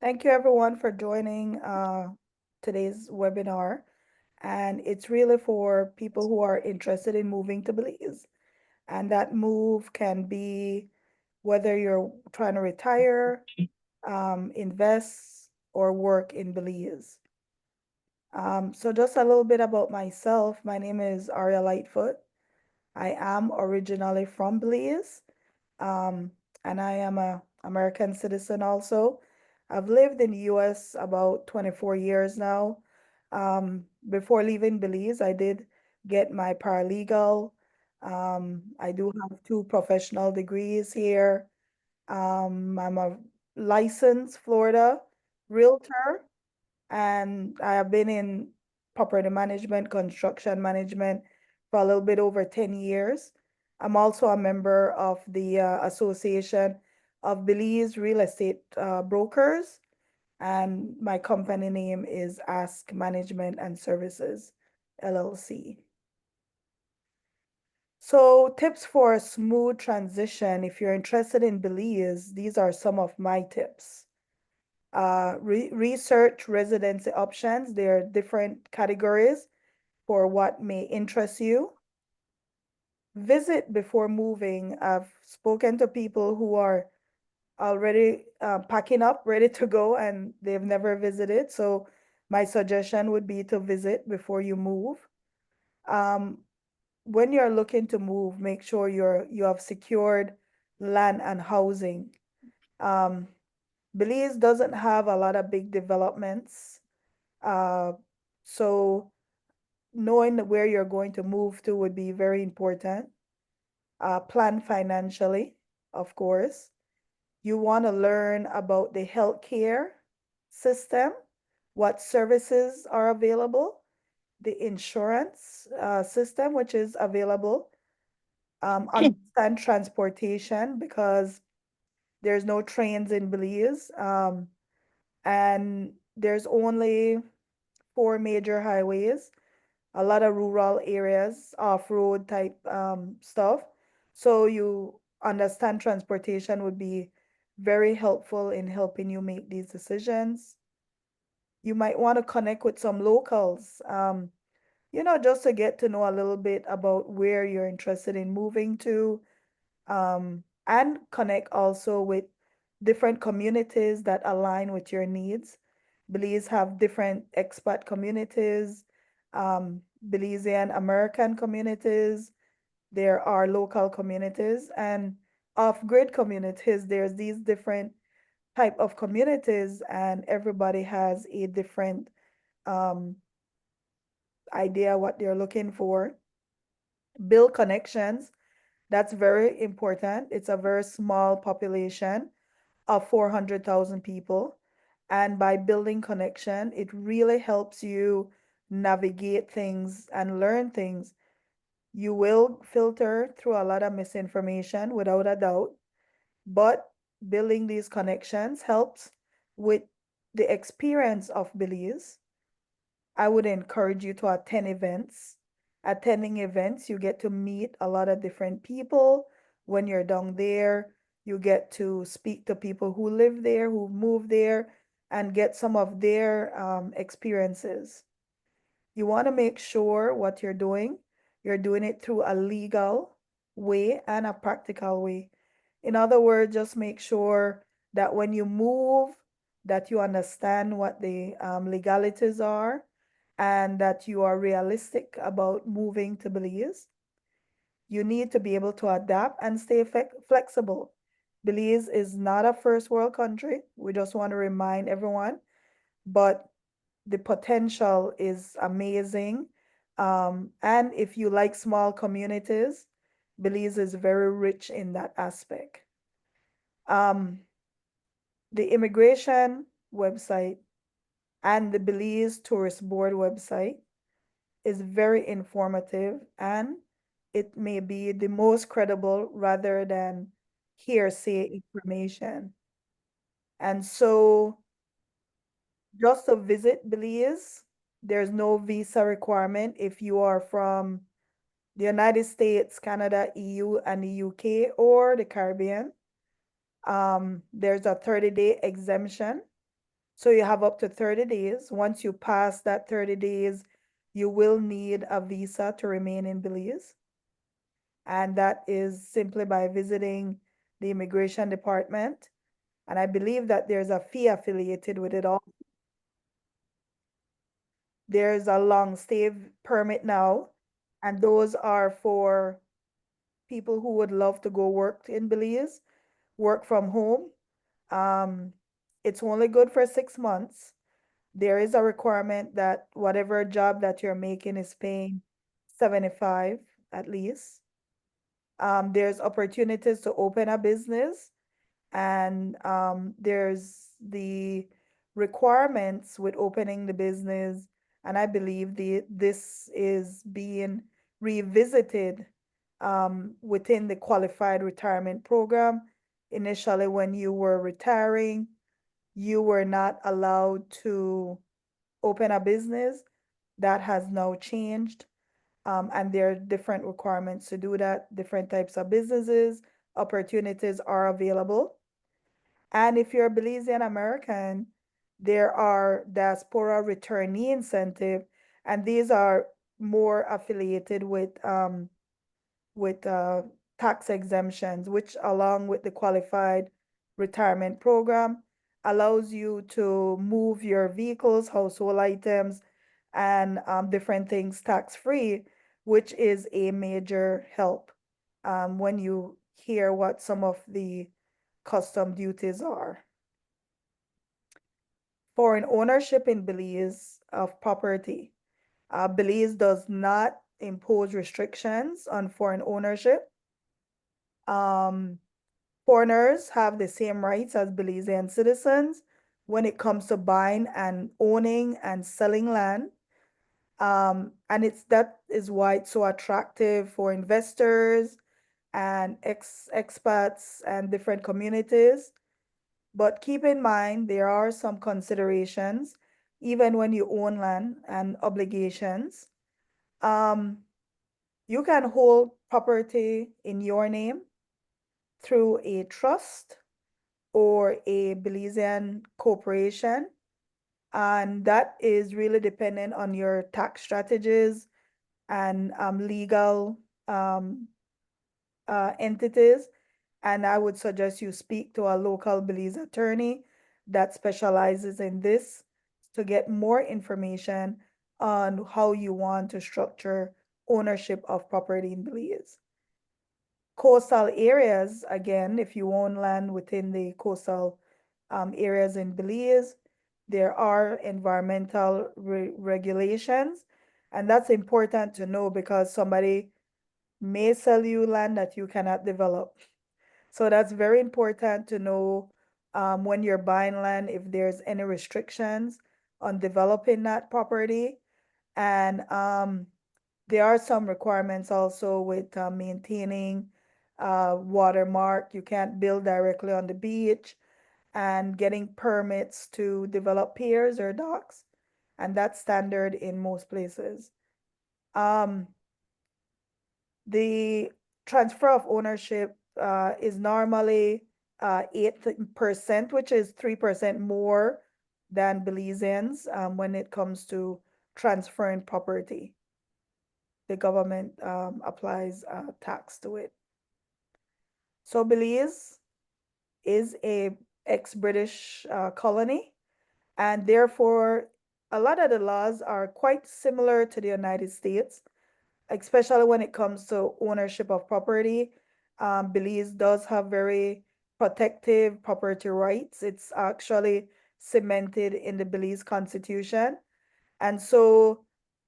Thank you everyone for joining today's webinar. And it's really for people who are interested in moving to Belize. And that move can be whether you're trying to retire, invest, or work in Belize. So just a little bit about myself. My name is Aria Lightfoot. I am originally from Belize, um, and I am a American citizen also. I've lived in the US about 24 years now. Before leaving Belize, I did get my paralegal. I do have two professional degrees here. I'm a licensed Florida realtor, and I have been in property management, construction management for a little bit over 10 years. I'm also a member of the Association of Belize Real Estate Brokers, and my company name is Ask Management and Services, LLC. So, tips for a smooth transition. If you're interested in Belize, these are some of my tips. Research residency options. There are different categories for what may interest you. Visit before moving. I've spoken to people who are already packing up, ready to go, and they've never visited. So my suggestion would be to visit before you move. Um, when you're looking to move, make sure you have secured land and housing. Um, Belize doesn't have a lot of big developments. Uh, so knowing where you're going to move to would be very important. Plan financially, of course. You want to learn about the healthcare system, what services are available, the insurance system, which is available. Understand transportation because there's no trains in Belize. And there's only four major highways, a lot of rural areas, off-road type stuff. So you understand transportation would be very helpful in helping you make these decisions. You might want to connect with some locals, just to get to know a little bit about where you're interested in moving to, and connect also with different communities that align with your needs. Belize have different expat communities, Belizean American communities. There are local communities and off-grid communities. There's these different type of communities, and everybody has a different um, idea what they're looking for. Build connections. That's very important. It's a very small population of 400,000 people. And by building connection, it really helps you navigate things and learn things. You will filter through a lot of misinformation without a doubt, but building these connections helps with the experience of Belize. I would encourage you to attend events. Attending events, you get to meet a lot of different people. When you're down there, you get to speak to people who live there, who moved there, and get some of their experiences. You want to make sure what you're doing it through a legal way and a practical way. In other words, just make sure that when you move, that you understand what the legalities are and that you are realistic about moving to Belize. You need to be able to adapt and stay flexible. Belize is not a first world country. We just want to remind everyone, but the potential is amazing. And if you like small communities, Belize is very rich in that aspect. Um, the immigration website and the Belize Tourist Board website is very informative, and it may be the most credible rather than hearsay information. And so just to visit Belize, there's no visa requirement if you are from the United States, Canada, EU, and the UK or the Caribbean. There's a 30-day exemption. So you have up to 30 days. Once you pass that 30 days, you will need a visa to remain in Belize. And that is simply by visiting the immigration department. And I believe that there's a fee affiliated with it all. There's a long stay permit now, and those are for people who would love to go work in Belize, work from home. Um, it's only good for 6 months. There is a requirement that whatever job that you're making is paying 75 at least. There's opportunities to open a business, and there's the requirements with opening the business. And I believe this is being revisited within the qualified retirement program. Initially, when you were retiring, you were not allowed to open a business. That has now changed. And there are different requirements to do that. Different types of businesses, opportunities are available. And if you're a Belizean American, there are diaspora returnee incentive, and these are more affiliated with tax exemptions, which along with the qualified retirement program allows you to move your vehicles, household items, and different things tax free, which is a major help when you hear what some of the custom duties are. Foreign ownership in Belize of property. Belize does not impose restrictions on foreign ownership. Um, Foreigners have the same rights as Belizean citizens when it comes to buying and owning and selling land. And that is why it's so attractive for investors and expats and different communities. But keep in mind, there are some considerations, even when you own land and obligations. Um, you can hold property in your name through a trust or a Belizean corporation. And that is really dependent on your tax strategies and legal um, entities. And I would suggest you speak to a local Belize attorney that specializes in this to get more information on how you want to structure ownership of property in Belize. Coastal areas, again, if you own land within the coastal areas in Belize, there are environmental regulations. And that's important to know because somebody may sell you land that you cannot develop. So that's very important to know when you're buying land if there's any restrictions on developing that property. And there are some requirements also with maintaining watermark. You can't build directly on the beach and getting permits to develop piers or docks. And that's standard in most places. Um, the transfer of ownership is normally 8%, which is 3% more than Belizeans when it comes to transferring property. The government applies tax to it. So Belize is a ex-British colony, and therefore a lot of the laws are quite similar to the United States, especially when it comes to ownership of property. Belize does have very protective property rights. It's actually cemented in the Belize Constitution. And so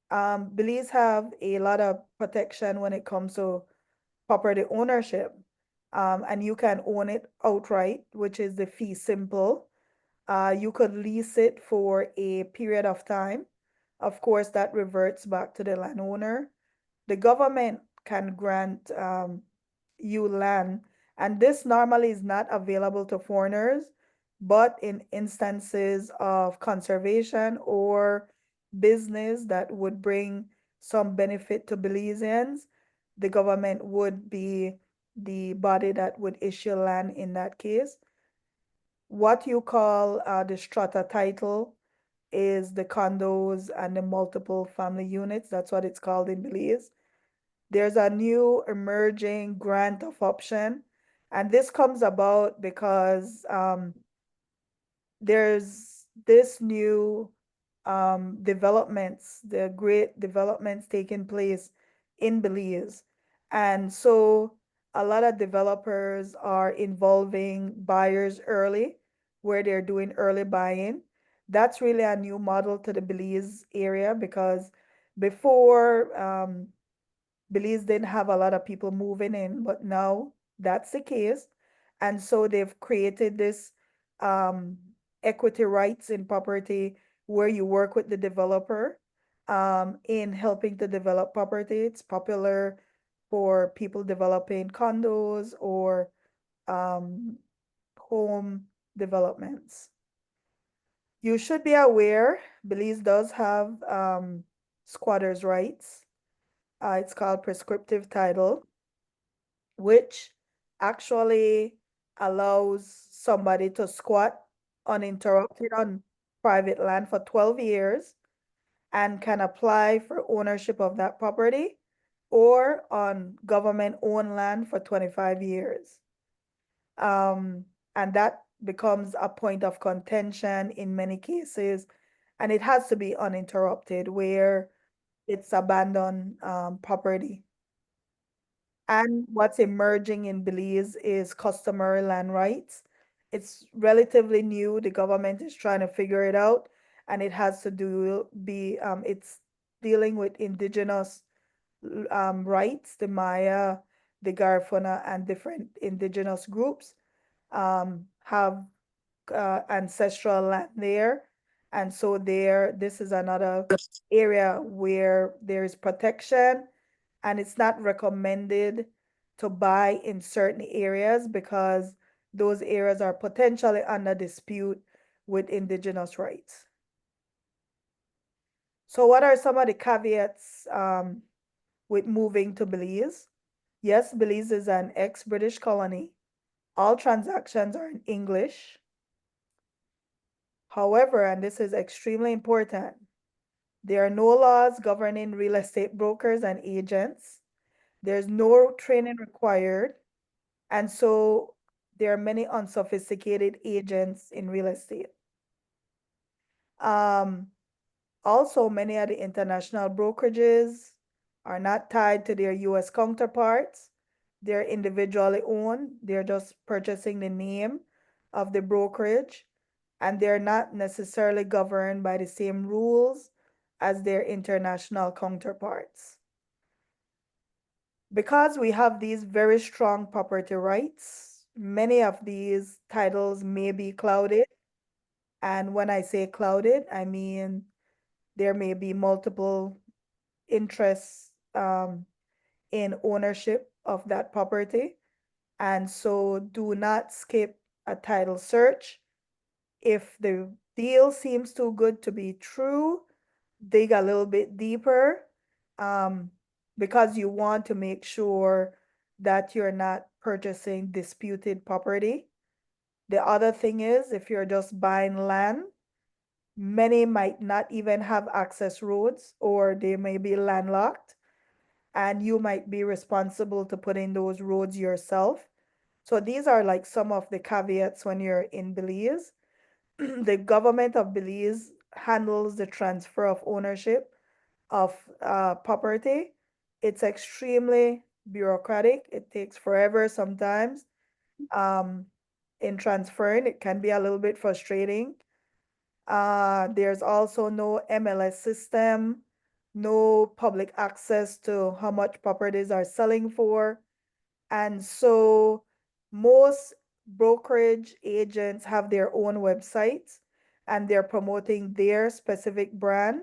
Belize have a lot of protection when it comes to property ownership. And you can own it outright, which is the fee simple. You could lease it for a period of time. Of course, that reverts back to the landowner. The government can grant you land, and this normally is not available to foreigners, but in instances of conservation or business that would bring some benefit to Belizeans, the government would be the body that would issue land in that case. what you call the strata title is the condos and the multiple family units. That's what it's called in Belize. There's a new emerging grant of option, and this comes about because there's this new developments, the great developments taking place in Belize. And so a lot of developers are involving buyers early, where they're doing early buying. That's really a new model to the Belize area because before Belize didn't have a lot of people moving in, but now that's the case. And so they've created this um, equity rights in property where you work with the developer in helping to develop property. It's popular for people developing condos or um, home developments. You should be aware Belize does have squatters' rights. It's called prescriptive title, which actually allows somebody to squat uninterrupted on private land for 12 years and can apply for ownership of that property or on government-owned land for 25 years. Um, and that becomes a point of contention in many cases, and it has to be uninterrupted where it's abandoned property. And what's emerging in Belize is customary land rights. It's relatively new. The government is trying to figure it out, and it has to it's dealing with indigenous rights, the Maya, the Garifuna, and different indigenous groups have ancestral land there. And so this is another area where there is protection, and it's not recommended to buy in certain areas because those areas are potentially under dispute with indigenous rights. So what are some of the caveats with moving to Belize? Yes, Belize is an ex-British colony. All transactions are in English. However, and this is extremely important, there are no laws governing real estate brokers and agents. There's no training required. And so there are many unsophisticated agents in real estate. Um, Also, many of the international brokerages are not tied to their US counterparts. They're individually owned. They're just purchasing the name of the brokerage, and they're not necessarily governed by the same rules as their international counterparts. Because we have these very strong property rights, many of these titles may be clouded. And when I say clouded, I mean there may be multiple interests in ownership of that property. And so do not skip a title search. If the deal seems too good to be true, dig a little bit deeper um, because you want to make sure that you're not purchasing disputed property. The other thing is, if you're just buying land, many might not even have access roads or they may be landlocked, and you might be responsible to put in those roads yourself. So these are like some of the caveats when you're in Belize. The government of Belize handles the transfer of ownership of property. It's extremely bureaucratic. It takes forever sometimes um, in transferring. It can be a little bit frustrating. There's also no MLS system, no public access to how much properties are selling for. And so most brokerage agents have their own websites and they're promoting their specific brand,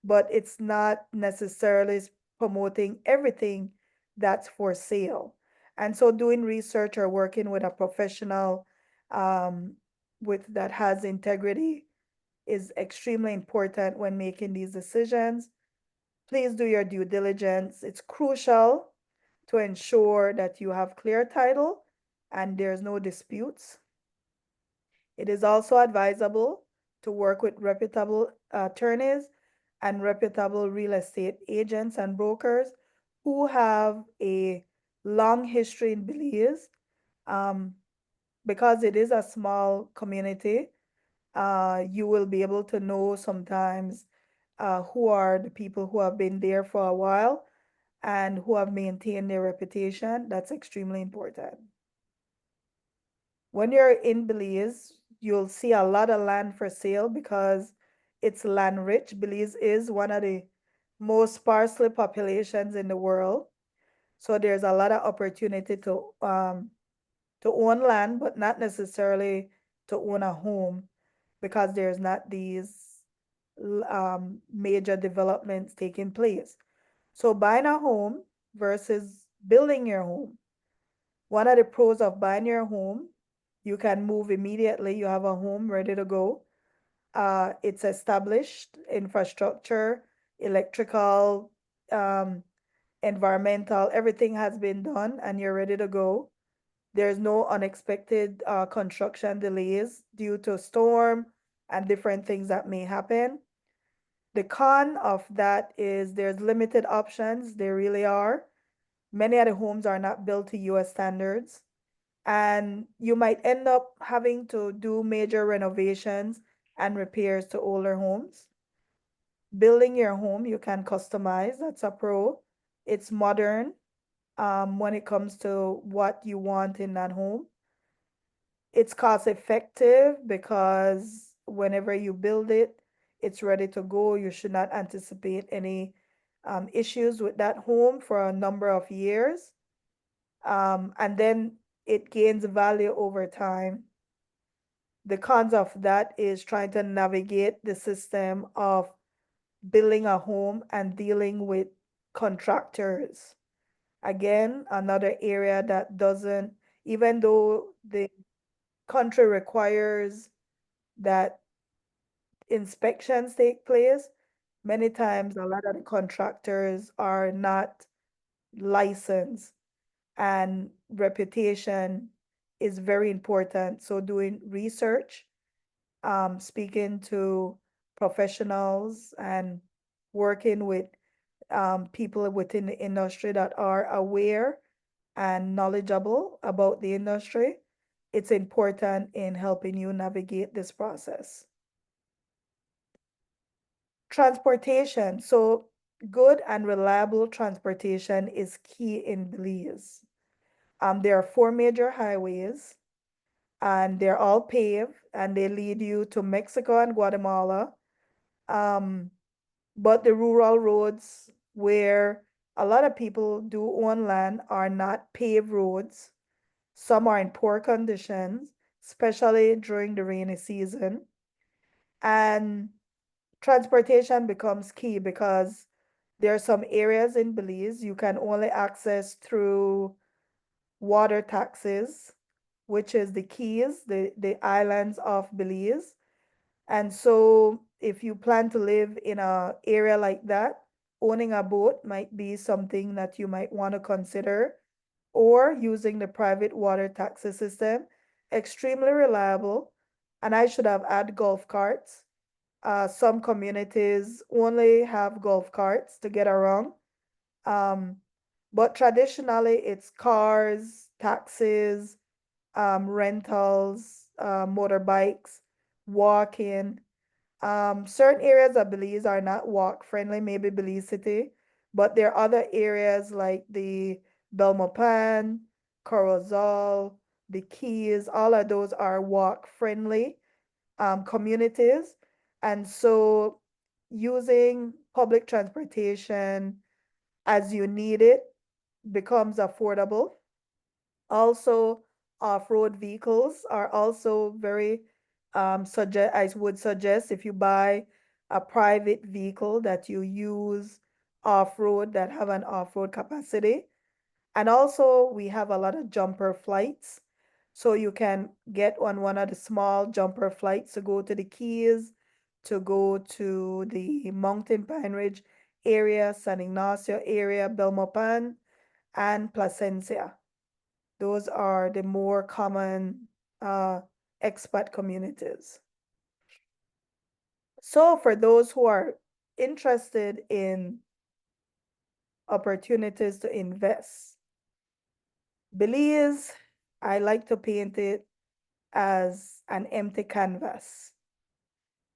but it's not necessarily promoting everything that's for sale. And so doing research or working with a professional um, with that has integrity is extremely important when making these decisions. Please do your due diligence. It's crucial to ensure that you have clear title and there's no disputes. It is also advisable to work with reputable attorneys and reputable real estate agents and brokers who have a long history in Belize. Um, because it is a small community, you will be able to know sometimes who are the people who have been there for a while and who have maintained their reputation. That's extremely important. When you're in Belize, you'll see a lot of land for sale because it's land rich. Belize is one of the most sparsely populations in the world. So there's a lot of opportunity to own land, but not necessarily to own a home because there's not these major developments taking place. So buying a home versus building your home. One of the pros of buying your home, you can move immediately. You have a home ready to go. It's established infrastructure, electrical, um, environmental, everything has been done and you're ready to go. There's no unexpected construction delays due to storm and different things that may happen. The con of that is there's limited options. There really are. Many of the homes are not built to US standards, and you might end up having to do major renovations and repairs to older homes. Building your home, you can customize. That's a pro. It's modern when it comes to what you want in that home. It's cost effective because whenever you build it, it's ready to go. You should not anticipate any issues with that home for a number of years. And then it gains value over time. The cons of that is trying to navigate the system of building a home and dealing with contractors. Again, another area that doesn't, even though the country requires that inspections take place, many times a lot of the contractors are not licensed and reputation is very important. So doing research, speaking to professionals and working with people within the industry that are aware and knowledgeable about the industry, it's important in helping you navigate this process. Transportation. So good and reliable transportation is key in Belize. There are four major highways and they're all paved and they lead you to Mexico and Guatemala. Um, but the rural roads where a lot of people do own land are not paved roads. Some are in poor conditions, especially during the rainy season. And transportation becomes key because there are some areas in Belize you can only access through water taxis, which is the Keys, the islands of Belize. And so if you plan to live in a area like that, owning a boat might be something that you might want to consider, or using the private water taxi system, extremely reliable. And I should have added golf carts. Some communities only have golf carts to get around. Um, but traditionally, it's cars, taxis, rentals, motorbikes, walking. Certain areas of Belize are not walk friendly, maybe Belize City, but there are other areas like the Belmopan, Corozal, the Keys, all of those are walk friendly communities. And so using public transportation as you need it becomes affordable. Also, off-road vehicles are also very I would suggest if you buy a private vehicle that you use off-road that have an off-road capacity. And also we have a lot of jumper flights. So you can get on one of the small jumper flights to go to the Keys, to go to the Mountain Pine Ridge area, San Ignacio area, Belmopan, and Placencia. Those are the more common expat communities. So for those who are interested in opportunities to invest, Belize, I like to paint it as an empty canvas.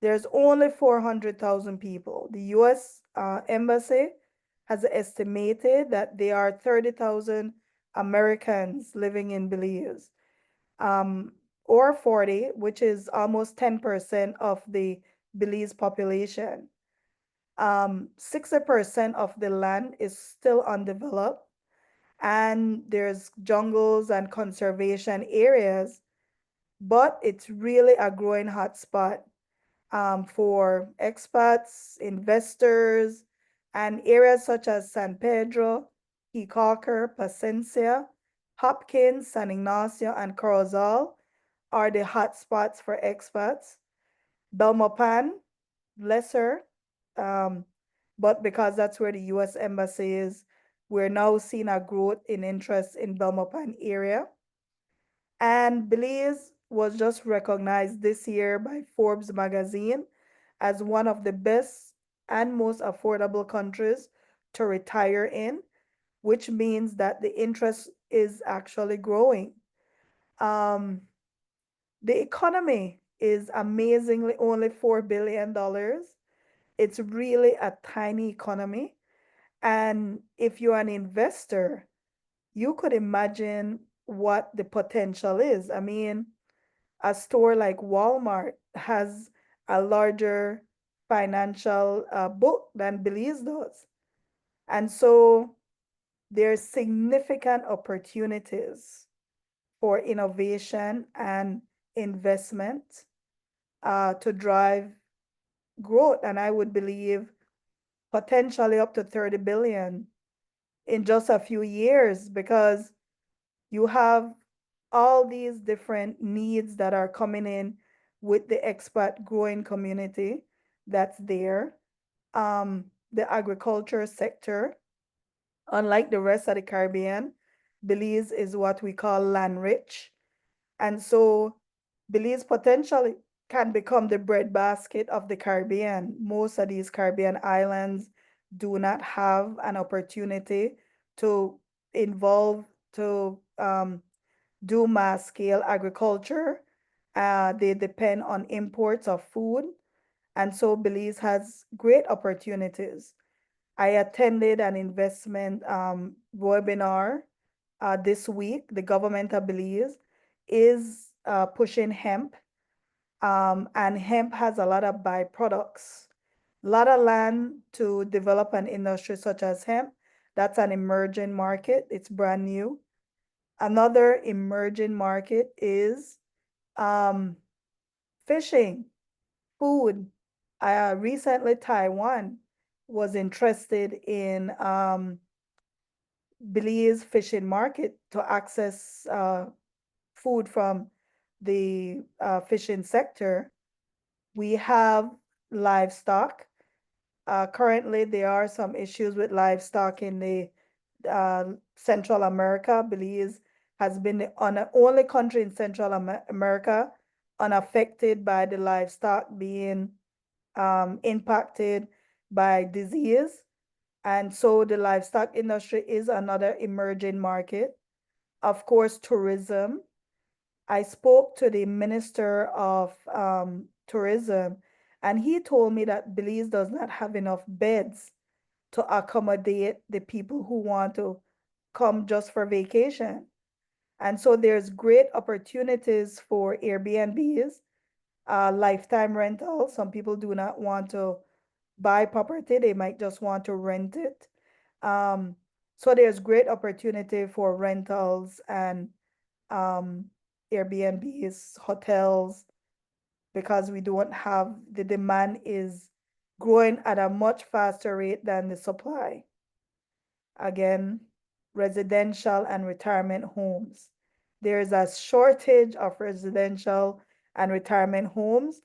There's only 400,000 people. The US Embassy has estimated that there are 30,000 Americans living in Belize, um, or 40, which is almost 10% of the Belize population. 60% of the land is still undeveloped, and there's jungles and conservation areas, but it's really a growing hotspot for expats, investors, and areas such as San Pedro, Hicalker, Placencia, Hopkins, San Ignacio, and Corozal are the hotspots for expats. Belmopan, lesser, um, but because that's where the US Embassy is, we're now seeing a growth in interest in Belmopan area. And Belize was just recognized this year by Forbes magazine as one of the best and most affordable countries to retire in, which means that the interest is actually growing. Um, the economy is amazingly only $4 billion. It's really a tiny economy. And if you're an investor, you could imagine what the potential is. I mean, a store like Walmart has a larger financial book than Belize does. And so there's significant opportunities for innovation and investment to drive growth. And I would believe potentially up to 30 billion in just a few years, because you have all these different needs that are coming in with the expat growing community that's there. The agriculture sector, unlike the rest of the Caribbean, Belize is what we call land rich. And so Belize potentially can become the breadbasket of the Caribbean. Most of these Caribbean islands do not have an opportunity to involve, to do mass scale agriculture. They depend on imports of food. And so Belize has great opportunities. I attended an investment webinar this week. The government of Belize is pushing hemp, and hemp has a lot of byproducts. A lot of land to develop an industry such as hemp. That's an emerging market. It's brand new. Another emerging market is um, fishing, food. Recently, Taiwan was interested in Belize fishing market to access food from the fishing sector. We have livestock. Currently, there are some issues with livestock in the Central America. Belize has been the only country in Central America unaffected by the livestock being impacted by disease. And so the livestock industry is another emerging market. Of course, tourism. I spoke to the Minister of Tourism, and he told me that Belize does not have enough beds to accommodate the people who want to come just for vacation. And so there's great opportunities for Airbnbs, lifetime rental. Some people do not want to buy property, they might just want to rent it. Um, so there's great opportunity for rentals and um, Airbnbs, hotels, because we don't have, the demand is growing at a much faster rate than the supply. Again, residential and retirement homes. There is a shortage of residential and retirement homes.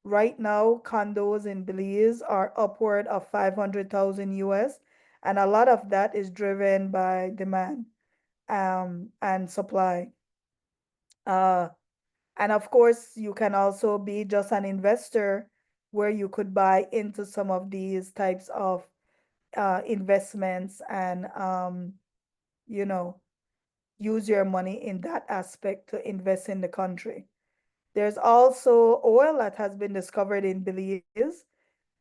Right now, condos in Belize are upward of 500,000 US, and a lot of that is driven by demand and supply. Uh, And of course, you can also be just an investor where you could buy into some of these types of investments and, you know, use your money in that aspect to invest in the country. There's also oil that has been discovered in Belize.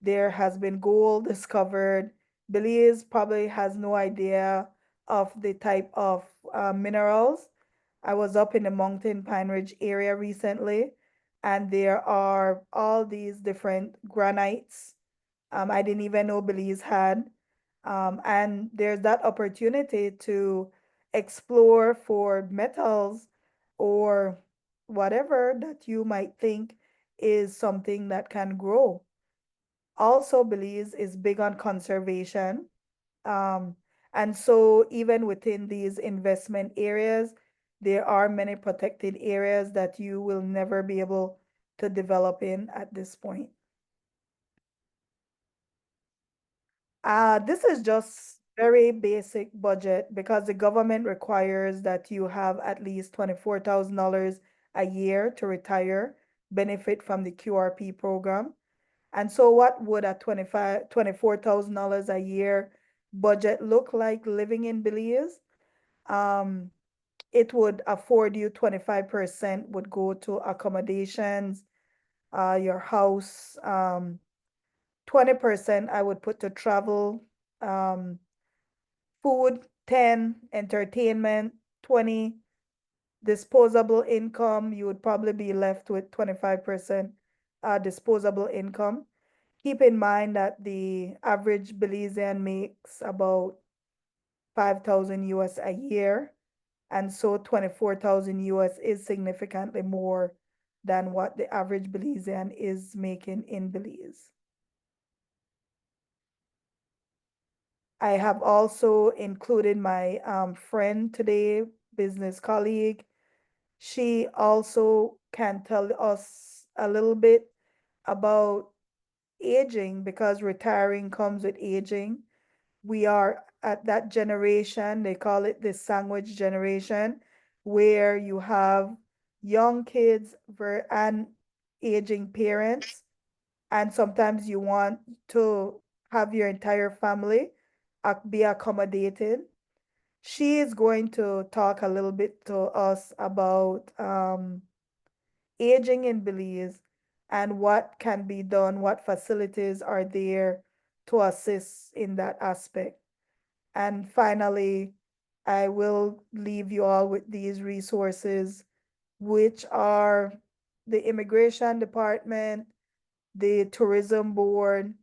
There has been gold discovered. Belize probably has no idea of the type of minerals. I was up in the Mountain Pine Ridge area recently, and there are all these different granites. I didn't even know Belize had. And there's that opportunity to explore for metals or whatever that you might think is something that can grow. Also, Belize is big on conservation. Um, and so even within these investment areas, there are many protected areas that you will never be able to develop in at this point. This is just very basic budget because the government requires that you have at least $24,000 a year to retire, benefit from the QRP program. And so what would a $24,000 a year budget look like living in Belize? Um, it would afford you 25% would go to accommodations, your house, 20% I would put to travel, um, food, 10, entertainment, 20, disposable income, you would probably be left with 25% disposable income. Keep in mind that the average Belizean makes about 5,000 US a year, and so 24,000 US is significantly more than what the average Belizean is making in Belize. I have also included my friend today, business colleague. She also can tell us a little bit about aging because retiring comes with aging. We are at that generation, they call it the sandwich generation, where you have young kids and aging parents, and sometimes you want to have your entire family be accommodated. She is going to talk a little bit to us about aging in Belize and what can be done, what facilities are there to assist in that aspect. And finally, I will leave you all with these resources, which are the Immigration Department, the Tourism Board,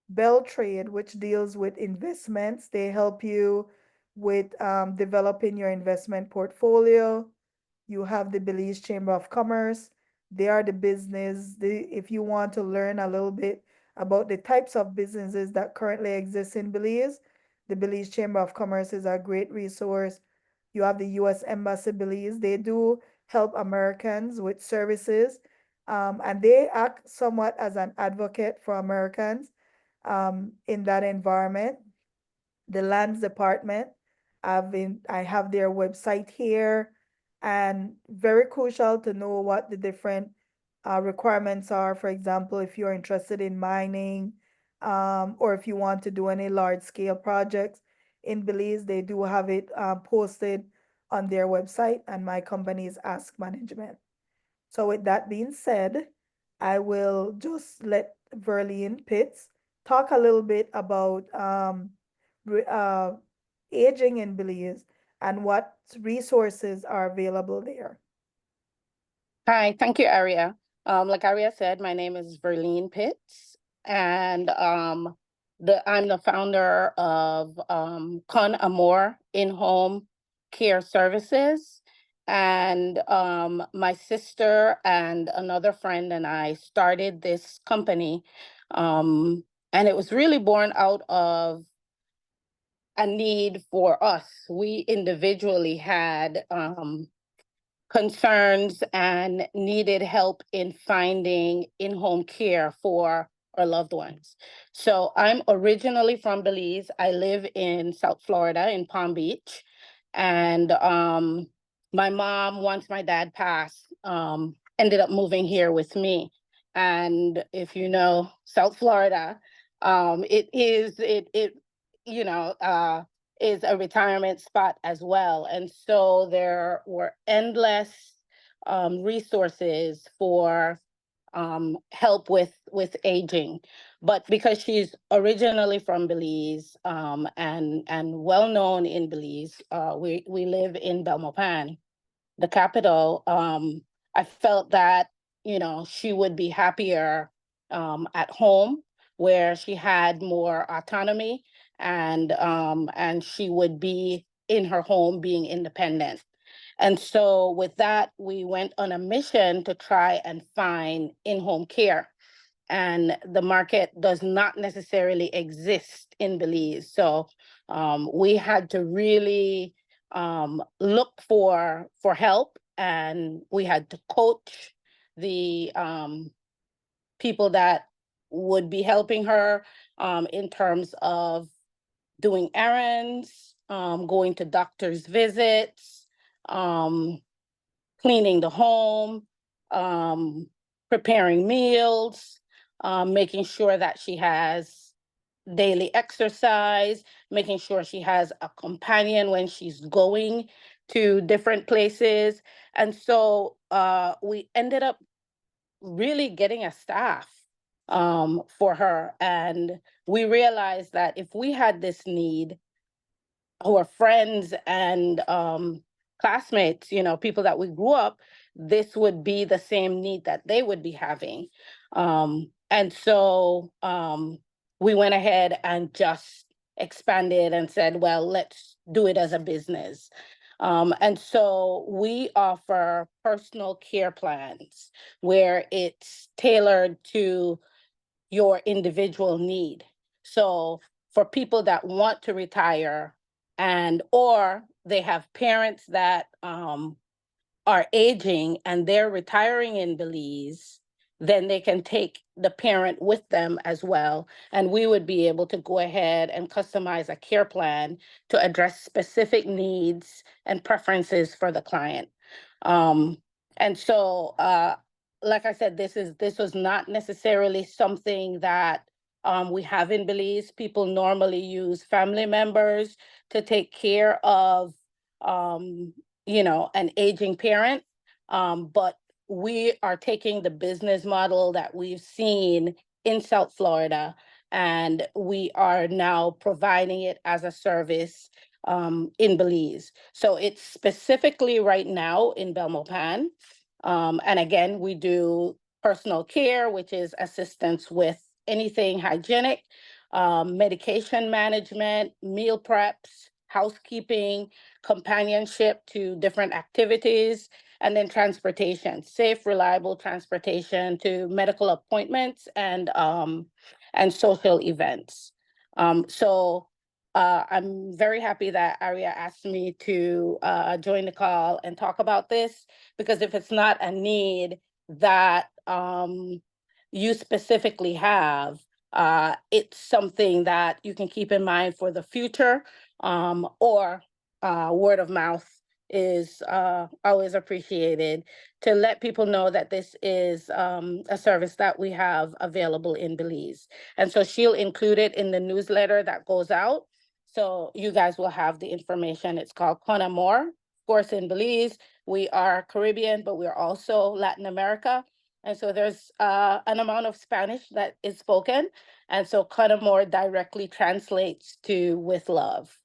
Beltrade, which deals with investments. They help you with developing your investment portfolio. You have the Belize Chamber of Commerce. They are the business. If you want to learn a little bit about the types of businesses that currently exist in Belize, the Belize Chamber of Commerce is a great resource. You have the U.S. Embassy Belize. They do help Americans with services, and they act somewhat as an advocate for Americans in that environment. The Lands Department, I have their website here, and very crucial to know what the different requirements are. For example, if you're interested in mining, or if you want to do any large scale projects in Belize, they do have it posted on their website, and my company is Ask Management. So with that being said, I will just let Verlene Pitts talk a little bit about uh, aging in Belize and what resources are available there. Hi, thank you, Aria. Like Aria said, my name is Verlene Pitts, and I'm the founder of Con Amor in-home care services. And my sister and another friend and I started this company, and it was really born out of a need for us. We individually had concerns and needed help in finding in-home care for our loved ones. So I'm originally from Belize. I live in South Florida in Palm Beach. And my mom, once my dad passed, ended up moving here with me. And if you know South Florida, it you know is a retirement spot as well. And so there were endless resources for help with aging. But because she's originally from Belize, and well known in Belize, we live in Belmopan, the capital. I felt that, you know, she would be happier at home, where she had more autonomy, and she would be in her home being independent. And so with that, we went on a mission to try and find in-home care. And the market does not necessarily exist in Belize. So we had to really look for help, and we had to coach the people that would be helping her in terms of doing errands, going to doctor's visits, um, cleaning the home, um, preparing meals, making sure that she has daily exercise, making sure she has a companion when she's going to different places. And so we ended up really getting a staff for her. And we realized that if we had this need, who are friends and classmates, you know, people that we grew up, this would be the same need that they would be having. And so we went ahead and just expanded and said, well, let's do it as a business. And so we offer personal care plans where it's tailored to your individual need. So for people that want to retire, and or they have parents that are aging and they're retiring in Belize, then they can take the parent with them as well. And we would be able to go ahead and customize a care plan to address specific needs and preferences for the client. Um, and so, like I said, this was not necessarily something that we have in Belize. People normally use family members to take care of um, you know, an aging parent. But we are taking the business model that we've seen in South Florida, and we are now providing it as a service in Belize. So it's specifically right now in Belmopan. And again, we do personal care, which is assistance with anything hygienic, medication management, meal preps, housekeeping, companionship to different activities, and then transportation, safe, reliable transportation to medical appointments and social events. I'm very happy that Aria asked me to join the call and talk about this, because if it's not a need that you specifically have, it's something that you can keep in mind for the future, or word of mouth is always appreciated to let people know that this is a service that we have available in Belize. And so she'll include it in the newsletter that goes out. So you guys will have the information. It's called Con Amor. Of course, in Belize, we are Caribbean, but we're also Latin America. And so there's an amount of Spanish that is spoken. And so Con Amor directly translates to with love.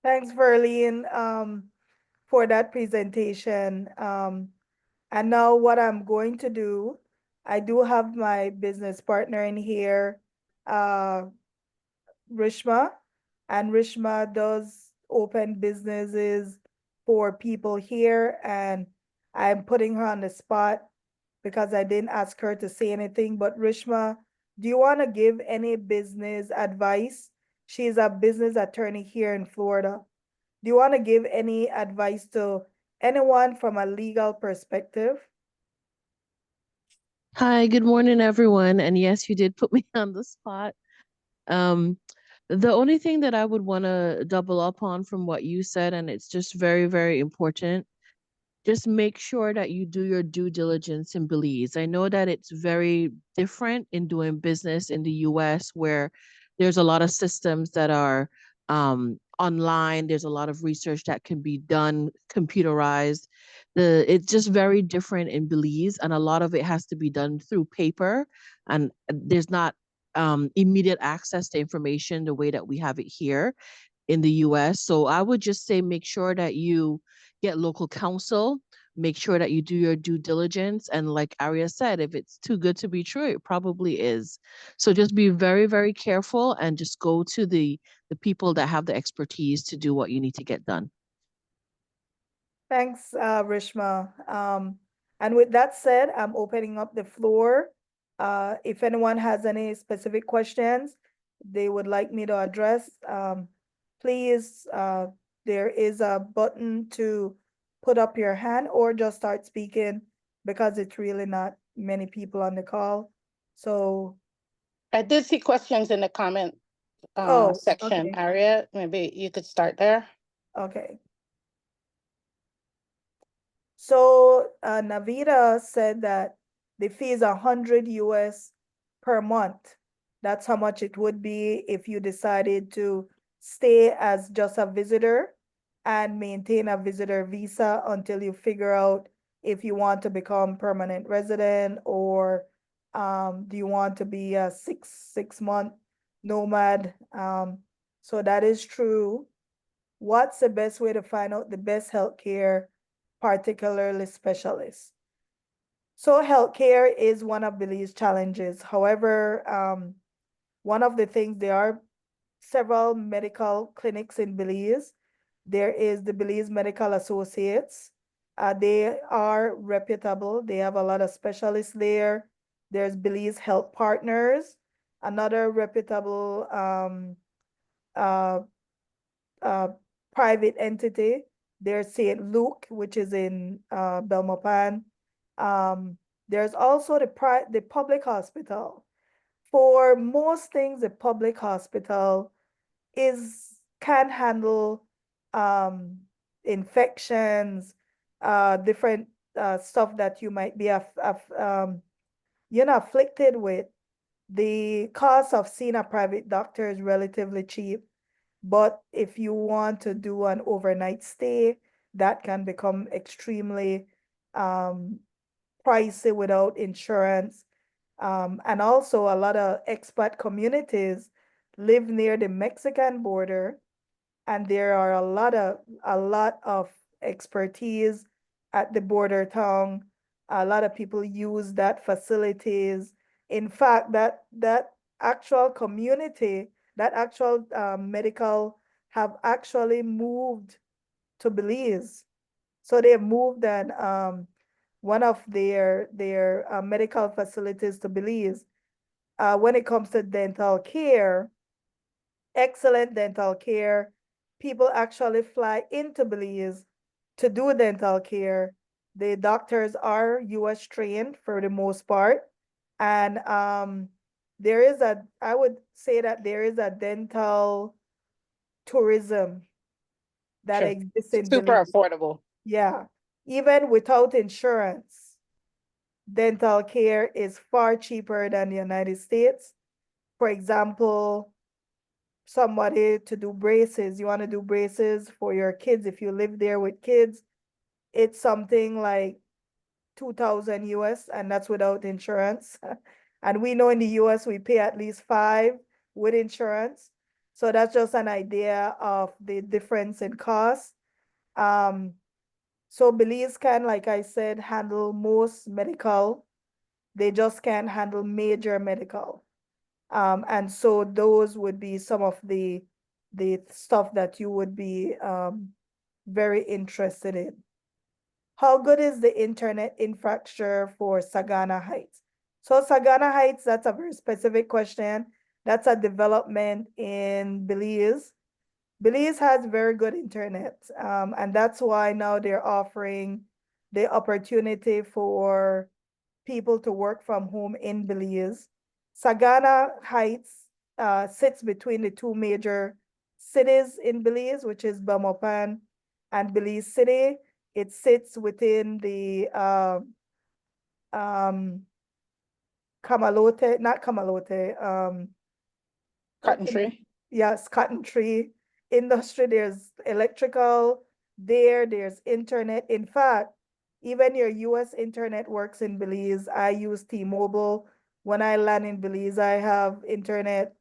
Thanks, Verlene, for that presentation. And now what I'm going to do, I do have my business partner in here, Rishma, and Rishma does open businesses for people here, and I'm putting her on the spot because I didn't ask her to say anything. But Rishma, do you want to give any business advice? She's a business attorney here in Florida. Do you want to give any advice to anyone from a legal perspective? Hi, good morning, everyone. And yes, you did put me on the spot. Um, the only thing that I would want to double up on from what you said, and it's just very, very important, just make sure that you do your due diligence in Belize. I know that it's very different in doing business in the US, where there's a lot of systems that are online. There's a lot of research that can be done computerized. It's just very different in Belize, and a lot of it has to be done through paper, and there's not immediate access to information the way that we have it here in the US. So I would just say make sure that you get local counsel, make sure that you do your due diligence. And like Aria said, if it's too good to be true, it probably is. So just be very, very careful and just go to the people that have the expertise to do what you need to get done. Thanks, Rishma. And with that said, I'm opening up the floor. If anyone has any specific questions they would like me to address, please, there is a button to put up your hand or just start speaking because it's really not many people on the call. So, I did see questions in the comment oh, section, okay, Aria. Maybe you could start there. okay. So Navita said that the fee is 100 US per month. That's how much it would be if you decided to stay as just a visitor and maintain a visitor visa until you figure out if you want to become permanent resident or do you want to be a six month nomad. So that is true. What's the best way to find out the best healthcare, particularly specialists? So healthcare is one of Belize's challenges. However, one of the things, there are several medical clinics in Belize. There is the Belize Medical Associates. They are reputable. They have a lot of specialists there. There's Belize Health Partners, another reputable uh, uh, private entity. There's St. Luke, which is in Belmopan. There's also the public hospital. For most things, the public hospital can handle infections, different stuff that you might be afflicted with. The cost of seeing a private doctor is relatively cheap. But if you want to do an overnight stay, that can become extremely pricey without insurance. And also a lot of expat communities live near the Mexican border, and there are a lot of expertise at the border town. A lot of people use that facilities. In fact, that actual community, that actual medical have actually moved to Belize. So they moved and one of their medical facilities to Belize. When it comes to dental care, excellent dental care. People actually fly into Belize to do dental care. The doctors are US trained for the most part. And I would say that there is a dental tourism that Sure. exists in Super Belize. affordable. Yeah. Even without insurance, dental care is far cheaper than the United States. For example, somebody to do braces, you want to do braces for your kids. If you live there with kids, it's something like 2,000 US, and that's without insurance. And we know in the US we pay at least 5 with insurance. So that's just an idea of the difference in cost. So Belize can, like I said, handle most medical. They just can't handle major medical. And so those would be some of the stuff that you would be very interested in. How good is the internet infrastructure for Sagana Heights? So Sagana Heights, that's a very specific question. That's a development in Belize. Belize has very good internet, and that's why now they're offering the opportunity for people to work from home in Belize. Sagana Heights sits between the two major cities in Belize, which is Belmopan and Belize City. It sits within the Kamalote, not Kamalote, what's Cotton the name? tree. Yes, cotton tree industry. There's electrical there, there's internet. In fact, even your US internet works in Belize. I use T-Mobile. When I land in Belize, I have internet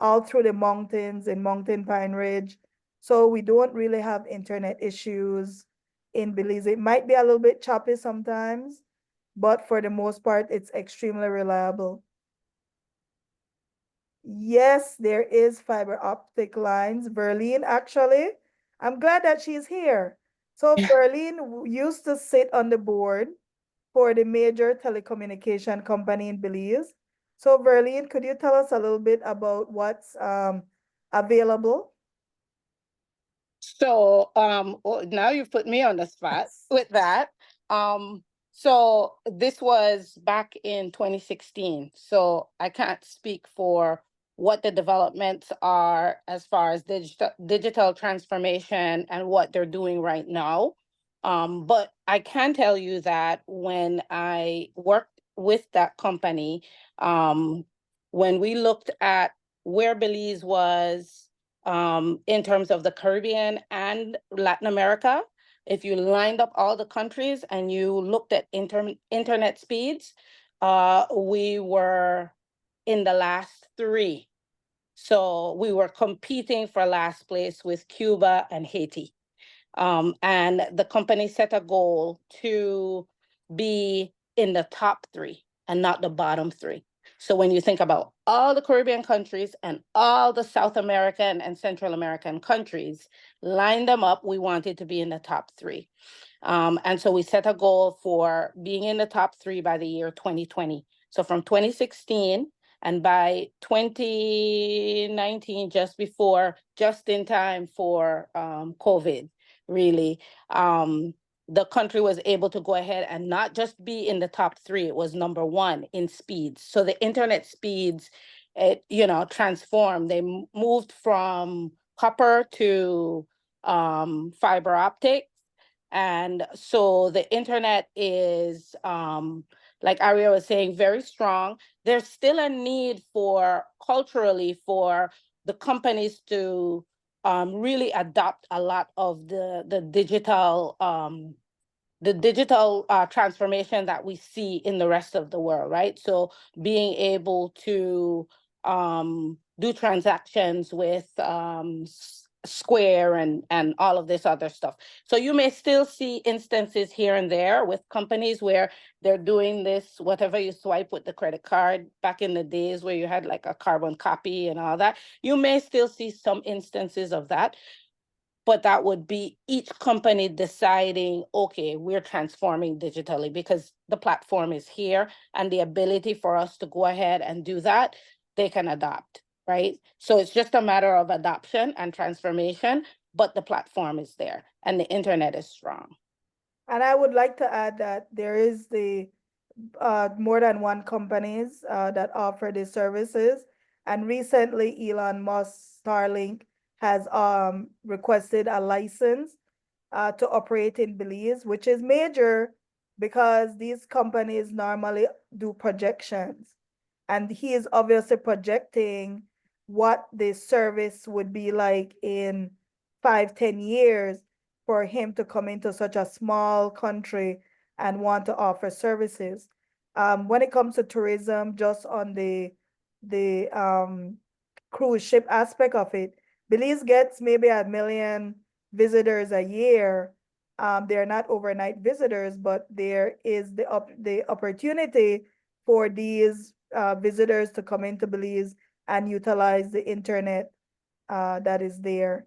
all through the mountains in Mountain Pine Ridge. So we don't really have internet issues in Belize. It might be a little bit choppy sometimes, but for the most part, it's extremely reliable. Yes, there is fiber optic lines. Verlene, actually, I'm glad that she's here. So Verlene used to sit on the board for the major telecommunication company in Belize. So Verlene, could you tell us a little bit about what's available? So, well, now you've put me on the spot with that. Um, so this was back in 2016. So I can't speak for what the developments are as far as digital transformation and what they're doing right now. But I can tell you that when I worked with that company, um, when we looked at where Belize was in terms of the Caribbean and Latin America. If you lined up all the countries and you looked at internet speeds, we were in the last three. So we were competing for last place with Cuba and Haiti. And the company set a goal to be in the top three and not the bottom three. So when you think about all the Caribbean countries and all the South American and Central American countries, line them up, we wanted to be in the top three. And so we set a goal for being in the top three by the year 2020. So from 2016, and by 2019, just in time for COVID, really, the country was able to go ahead and not just be in the top three, it was number one in speeds. So the internet speeds, transformed. They moved from copper to fiber optic. And so the internet is, like Aria was saying, very strong. There's still a need for culturally for the companies to really adopt a lot of the digital transformation that we see in the rest of the world, right? So being able to do transactions with Square and all of this other stuff. So you may still see instances here and there with companies where they're doing this, whatever you swipe with the credit card back in the days where you had like a carbon copy and all that. You may still see some instances of that, but that would be each company deciding, okay, we're transforming digitally because the platform is here and the ability for us to go ahead and do that, they can adopt, right? So it's just a matter of adoption and transformation, but the platform is there and the internet is strong. And I would like to add that there is the more than one companies that offer these services. And recently, Elon Musk Starlink has requested a license to operate in Belize, which is major because these companies normally do projections. And he is obviously projecting what the service would be like in 5, 10 years for him to come into such a small country and want to offer services. When it comes to tourism, just on the cruise ship aspect of it, Belize gets maybe 1 million visitors a year. They're not overnight visitors, but there is the opportunity for these visitors to come into Belize and utilize the internet that is there.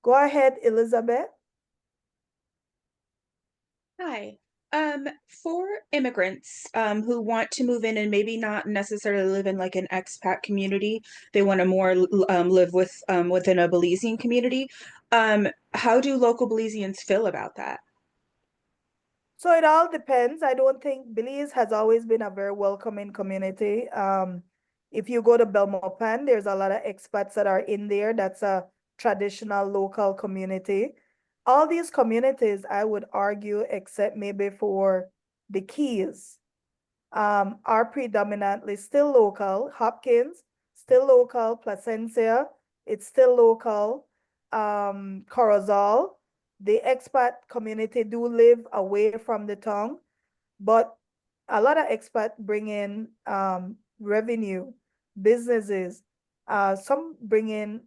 Go ahead, Elizabeth. Hi. For immigrants who want to move in and maybe not necessarily live in like an expat community, they want to more live within a Belizean community. How do local Belizeans feel about that? So it all depends. I don't think Belize has always been a very welcoming community. If you go to Belmopan, there's a lot of expats that are in there. That's a traditional local community. all these communities, I would argue, except maybe for the Keys, are predominantly still local. Hopkins, still local. Placencia, it's still local. Corozal, the expat community do live away from the town, but a lot of expats bring in revenue, businesses, some bring in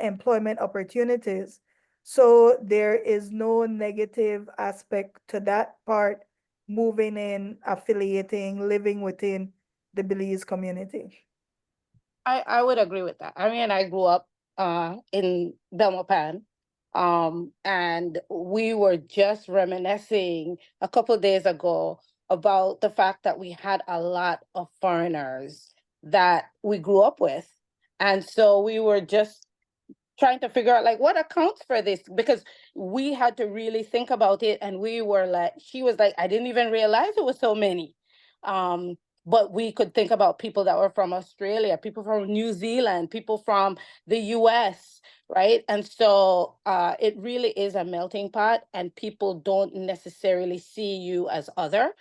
employment opportunities. So there is no negative aspect to that part, moving in, affiliating, living within the Belize community. I would agree with that. I mean, I grew up in Belmopan, and we were just reminiscing a couple of days ago about the fact that we had a lot of foreigners that we grew up with. And so we were just trying to figure out like what accounts for this, because we had to really think about it, and we were like, she was like, I didn't even realize it was so many. um but we could think about people that were from Australia, people from New Zealand, people from the US, right? And so it really is a melting pot, and people don't necessarily see you as other.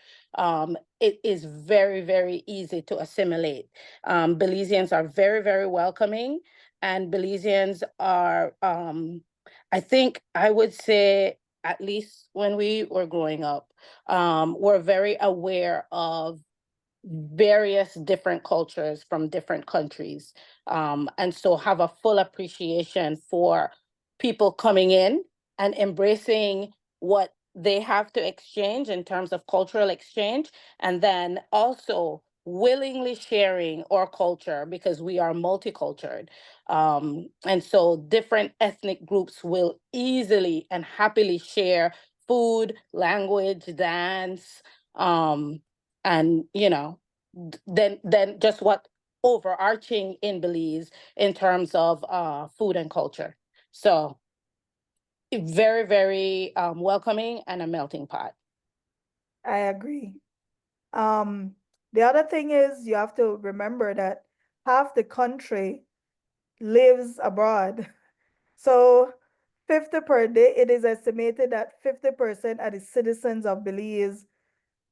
It is very, very easy to assimilate. Belizeans are very, very welcoming, and Belizeans are, I think I would say, at least when we were growing up, were very aware of various different cultures from different countries, and so have a full appreciation for people coming in and embracing what they have to exchange in terms of cultural exchange, and then also willingly sharing our culture because we are multicultural. And so different ethnic groups will easily and happily share food, language, dance, and then just what overarching in Belize in terms of food and culture. So very, very welcoming and a melting pot. I agree. The other thing is you have to remember that half the country lives abroad. So 50 per day, it is estimated that 50% of the citizens of Belize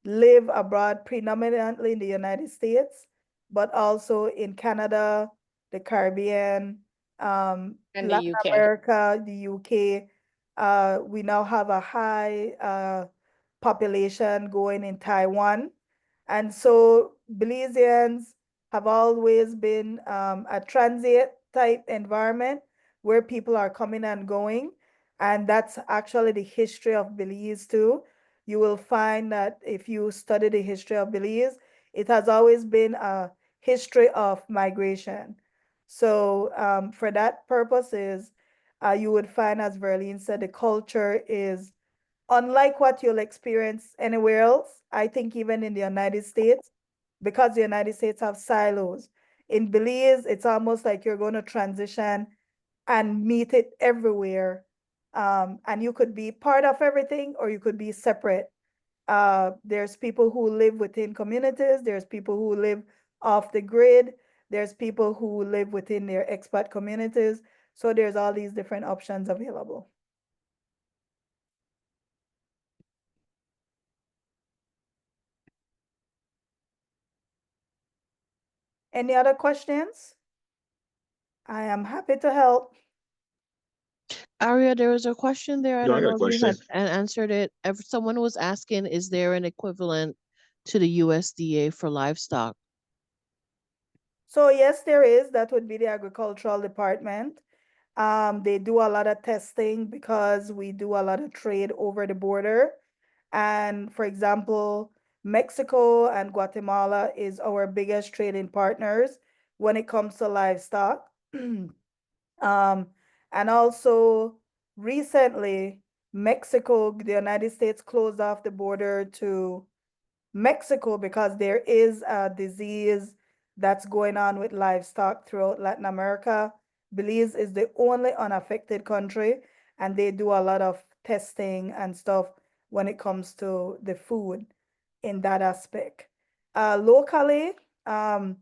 live abroad, predominantly in the United States, but also in Canada, the Caribbean, And the Latin UK. America, the UK. We now have a high population going in Taiwan. And so Belizeans have always been a transit type environment where people are coming and going. And that's actually the history of Belize too. You will find that if you study the history of Belize, it has always been a history of migration. So for that purposes, you would find, as Verlene said, the culture is unlike what you'll experience anywhere else. I think even in the United States, because the United States have silos. In Belize, it's almost like you're going to transition and meet it everywhere. And you could be part of everything or you could be separate. There's people who live within communities, there's people who live off the grid, there's people who live within their expat communities. So there's all these different options available. Any other questions? I am happy to help. Aria, there was a question there. I Yeah, I don't got a know if you question. had answered it. Someone was asking, is there an equivalent to the USDA for livestock? So yes, there is. That would be the agricultural department. They do a lot of testing because we do a lot of trade over the border. And for example, Mexico and Guatemala is our biggest trading partners when it comes to livestock. And also recently, Mexico, the United States closed off the border to Mexico because there is a disease that's going on with livestock throughout Latin America. Belize is the only unaffected country, and they do a lot of testing and stuff when it comes to the food in that aspect. Locally, a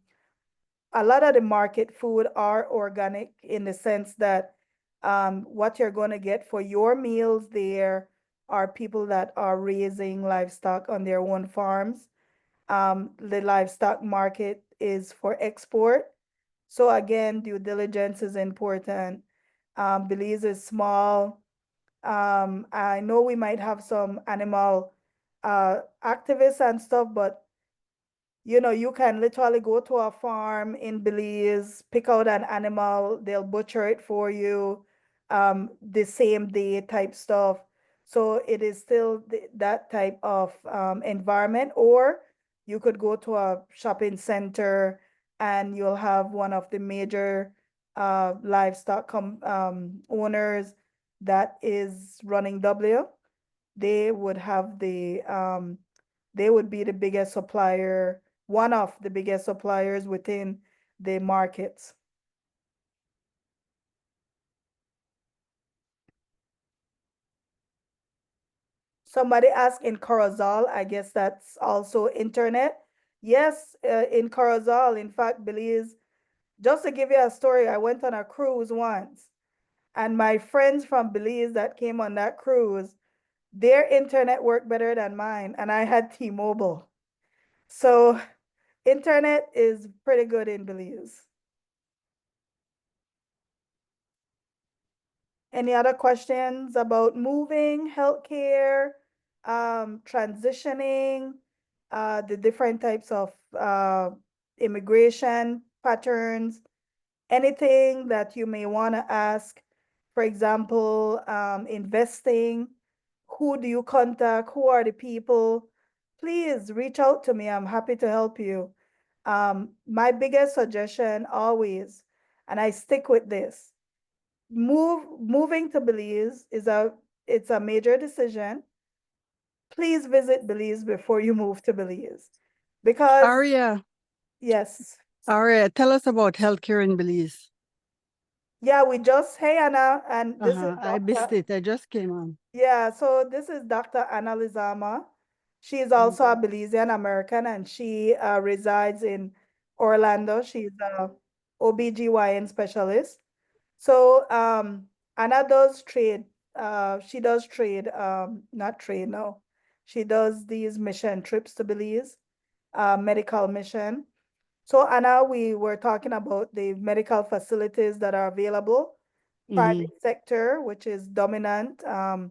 lot of the market food are organic in the sense that What you're going to get for your meals there are people that are raising livestock on their own farms. The livestock market is for export. So again, due diligence is important. Belize is small. I know we might have some animal activists and stuff, but you know, you can literally go to a farm in Belize, pick out an animal, they'll butcher it for you, the same day type stuff. So it is still that type of environment. Or you could go to a shopping center and you'll have one of the major livestock owners that is running W. They would have they would be the biggest supplier, one of the biggest suppliers within the markets. Somebody asked in Corozal, I guess that's also internet. Yes, in Corozal, in fact, Belize, just to give you a story, I went on a cruise once, and my friends from Belize that came on that cruise, their internet worked better than mine, and I had T-Mobile. So internet is pretty good in Belize. Any other questions about moving, healthcare, transitioning, the different types of immigration patterns, anything that you may want to ask? For example, investing, who do you contact? Who are the people? Please reach out to me. I'm happy to help you. My biggest suggestion always, and I stick with this, moving to Belize it's a major decision. Please visit Belize before you move to Belize. Because Aria, yes. Aria, tell us about healthcare in Belize. Yeah, we just, hey Anna, and this is I missed it. I just came on. Yeah, so this is Dr. Anna Lizama. She is also a Belizean American and she resides in Orlando. She's a OBGYN specialist. So Anna does trade. She does trade, not trade, no. She does these mission trips to Belize, medical mission. So Anna, we were talking about the medical facilities that are available, private sector, which is dominant. And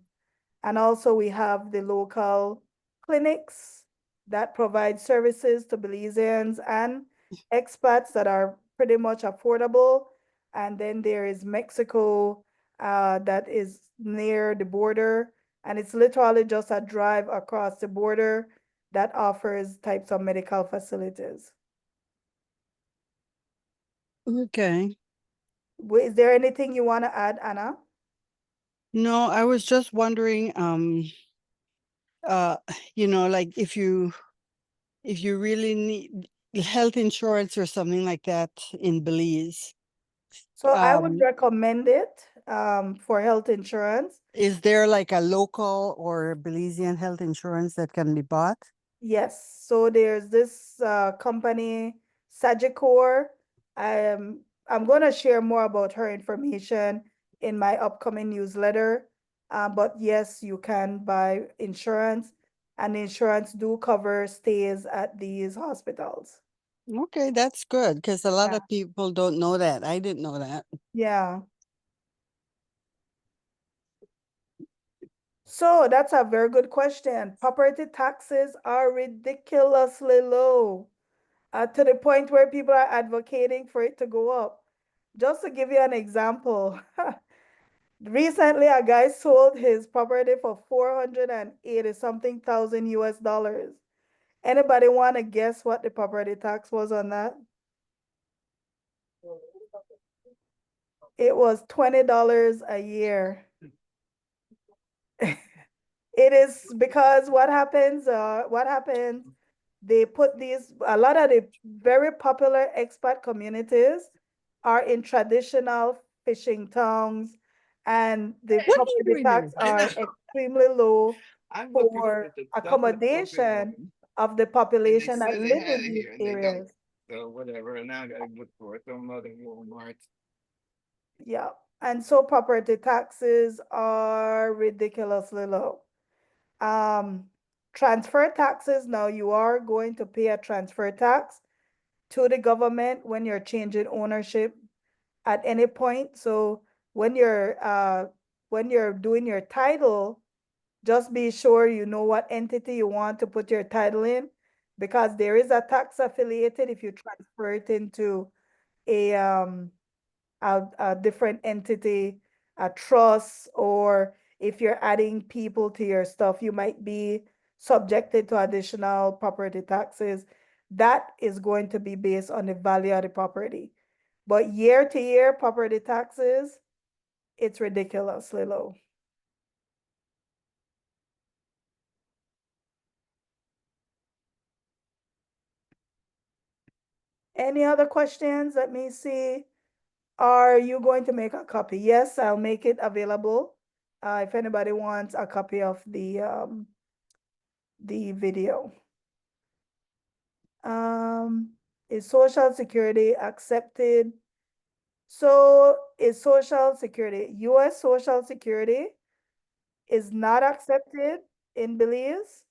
also we have the local clinics that provide services to Belizeans and expats that are pretty much affordable. And then there is Mexico that is near the border. And it's literally just a drive across the border that offers types of medical facilities. Okay. Is there anything you want to add, Anna? No, I was just wondering, you know, like if you really need health insurance or something like that in Belize, So I would recommend it for health insurance. is there like a local or Belizean health insurance that can be bought? Yes, so there's this company, Sagicor. I'm going to share more about her information in my upcoming newsletter. But yes, you can buy insurance, and insurance do cover stays at these hospitals. Okay, that's good because a lot Yeah. of people don't know that. I didn't know that. Yeah. So that's a very good question. Property taxes are ridiculously low, to the point where people are advocating for it to go up. Just to give you an example, recently a guy sold his property for 480 something thousand US dollars. Anybody want to guess what the property tax was on that? It was $20 a year. It is because what happens, they put these, a lot of the very popular expat communities are in traditional fishing towns, and the What are you property doing tax there? are extremely low for accommodation of the population that live in these areas. So whatever, and now I gotta look for it. Some other Walmart. Yeah. And so property taxes are ridiculously low. Transfer taxes, now you are going to pay a transfer tax to the government when you're changing ownership at any point. So when you're doing your title, just be sure you know what entity you want to put your title in, because there is a tax affiliated if you transfer it into a different entity, a trust, or if you're adding people to your stuff, you might be subjected to additional property taxes. That is going to be based on the value of the property. But year to year property taxes, it's ridiculously low. Any other questions? Let me see. Are you going to make a copy? Yes, I'll make it available. If anybody wants a copy of the video. Is Social Security accepted? So is Social Security, US Social Security is not accepted in Belize.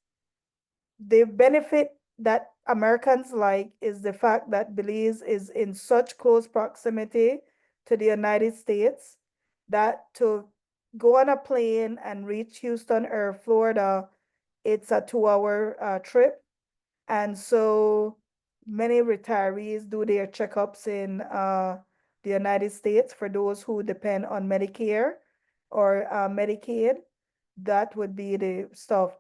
The benefit that Americans like is the fact that Belize is in such close proximity to the United States that to go on a plane and reach Houston or Florida, it's a 2-hour trip. And so many retirees do their checkups in the United States. For those who depend on Medicare or Medicaid, that would be the stuff.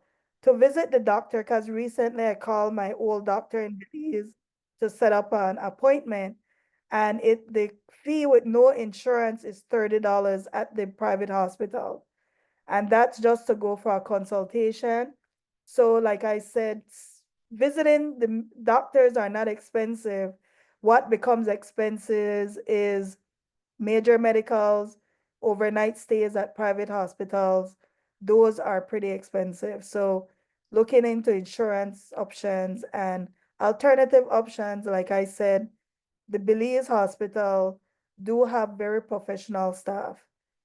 To visit the doctor, because recently I called my old doctor in Belize to set up an appointment, and the fee with no insurance is $30 at the private hospital. And that's just to go for a consultation. So like I said, visiting the doctors are not expensive. What becomes expensive is major medicals, overnight stays at private hospitals. Those are pretty expensive. So looking into insurance options and alternative options, like I said, the Belize Hospital do have very professional staff.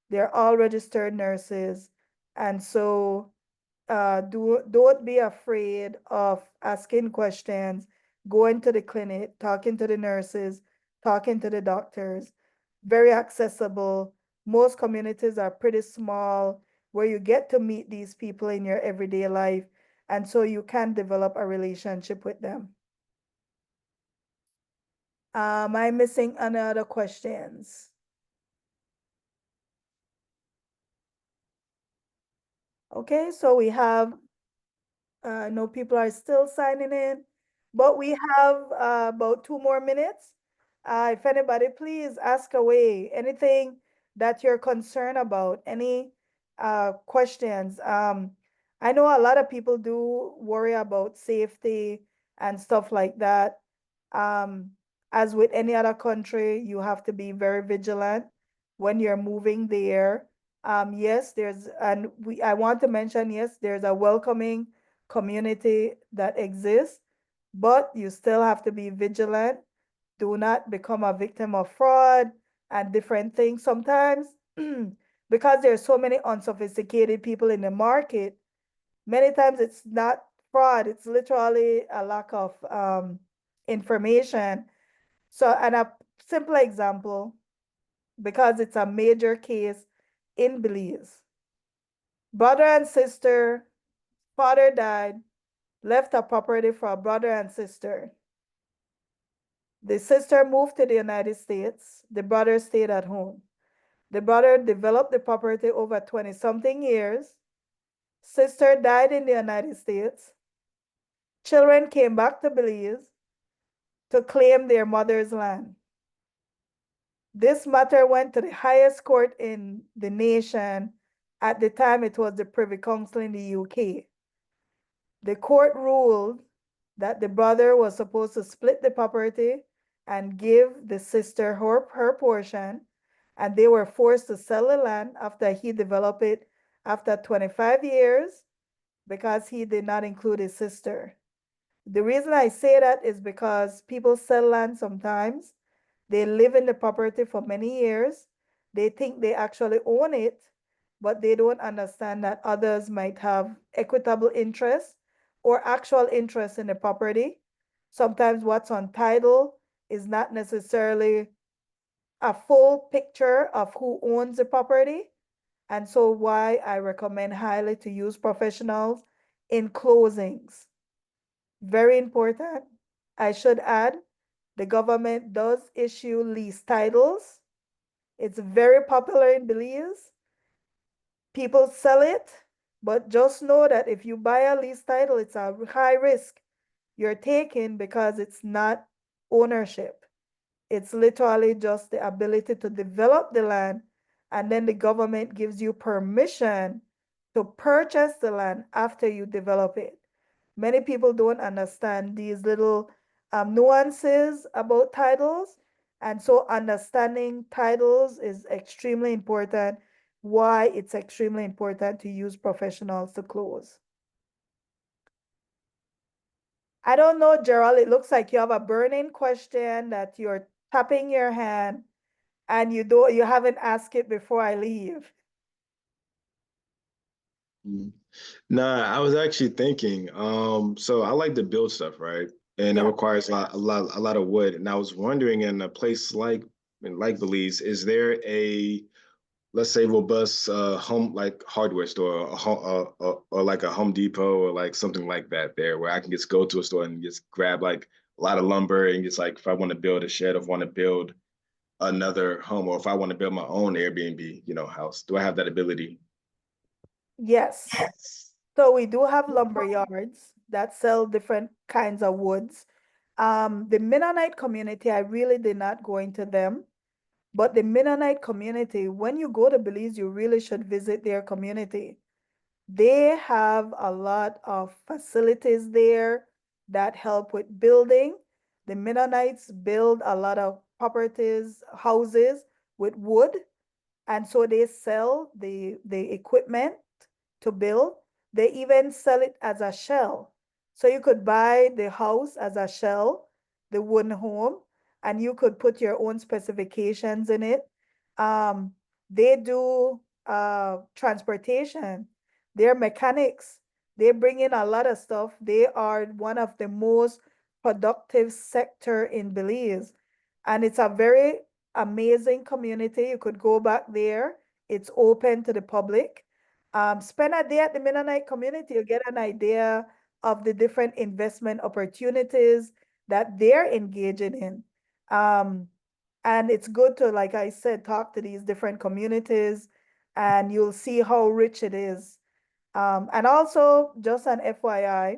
They're all registered nurses. And so don't be afraid of asking questions, going to the clinic, talking to the nurses, talking to the doctors. Very accessible. Most communities are pretty small where you get to meet these people in your everyday life. And so you can develop a relationship with them. Am I missing any other questions? Okay, so we have, I know people are still signing in, but we have about 2 more minutes. If anybody, please ask away anything that you're concerned about, any questions. I know a lot of people do worry about safety and stuff like that. Um, as with any other country, you have to be very vigilant when you're moving there. Yes, I want to mention, yes, there's a welcoming community that exists, but you still have to be vigilant. Do not become a victim of fraud and different things. Sometimes, because there's so many unsophisticated people in the market, many times it's not fraud, it's literally a lack of information. So, and a simple example, because it's a major case in Belize. Brother and sister, father died, left a property for a brother and sister. The sister moved to the United States. The brother stayed at home. The brother developed the property over 20-something years. Sister died in the United States. Children came back to Belize to claim their mother's land. This matter went to the highest court in the nation. At the time, it was the Privy Council in the UK. The court ruled that the brother was supposed to split the property and give the sister her portion, and they were forced to sell the land after he developed it after 25 years because he did not include his sister. The reason I say that is because people sell land sometimes. They live in the property for many years. They think they actually own it, but they don't understand that others might have equitable interest or actual interest in the property. Sometimes what's on title is not necessarily a full picture of who owns the property. And so why I recommend highly to use professionals in closings. Very important. I should add, the government does issue lease titles. It's very popular in Belize. People sell it, but just know that if you buy a lease title, it's a high risk you're taking because it's not ownership. It's literally just the ability to develop the land, and then the government gives you permission to purchase the land after you develop it. Many people don't understand these little nuances about titles, and so understanding titles is extremely important. Why it's extremely important to use professionals to close. I don't know, Gerald, it looks like you have a burning question that you're tapping your hand and you haven't asked it before I leave. Nah, I was actually thinking, so I like to build stuff, right? And that Yeah. requires a lot of wood. And I was wondering, in a place like Belize, is there a, let's say, robust home like hardware store, or like a Home Depot or like something like that there, where I can just go to a store and just grab like a lot of lumber and just like, if I want to build a shed, or want to build another home, or if I want to build my own Airbnb, house, do I have that ability? Yes. So we do have lumber yards that sell different kinds of woods. The Mennonite community, I really did not go into them, but the Mennonite community, when you go to Belize, you really should visit their community. They have a lot of facilities there that help with building. The Mennonites build a lot of properties, houses with wood, and so they sell the equipment to build. They even sell it as a shell. So you could buy the house as a shell, the wooden home, and you could put your own specifications in it. Um, they do transportation. They're mechanics. They bring in a lot of stuff. They are one of the most productive sector in Belize. And it's a very amazing community. You could go back there. It's open to the public. Spend a day at the Mennonite community. You get an idea of the different investment opportunities that they're engaging in. And it's good to, like I said, talk to these different communities and you'll see how rich it is. And also, just an FYI,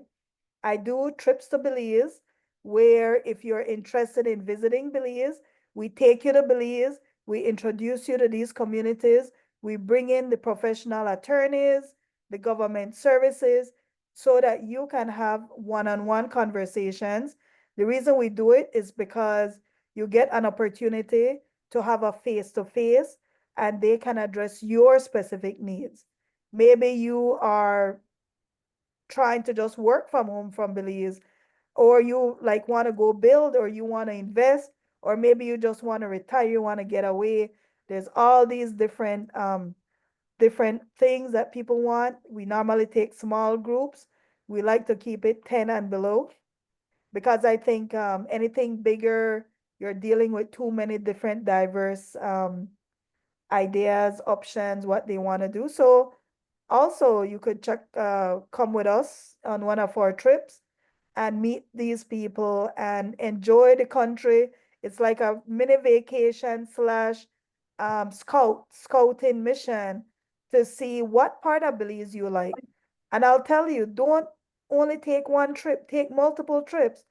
I do trips to Belize where if you're interested in visiting Belize, we take you to Belize, we introduce you to these communities, we bring in the professional attorneys, the government services, so that you can have one-on-one conversations. The reason we do it is because you get an opportunity to have a face-to-face and they can address your specific needs. Maybe you are trying to just work from home from Belize, or you like want to go build, or you want to invest, or maybe you just want to retire, you want to get away. There's all these different things that people want. We normally take small groups. We like to keep it 10 and below because I think anything bigger, you're dealing with too many different diverse ideas, options, what they want to do. So also you could come with us on one of our trips and meet these people and enjoy the country. It's like a mini vacation slash scouting mission to see what part of Belize you like. And I'll tell you, don't only take one trip, take multiple trips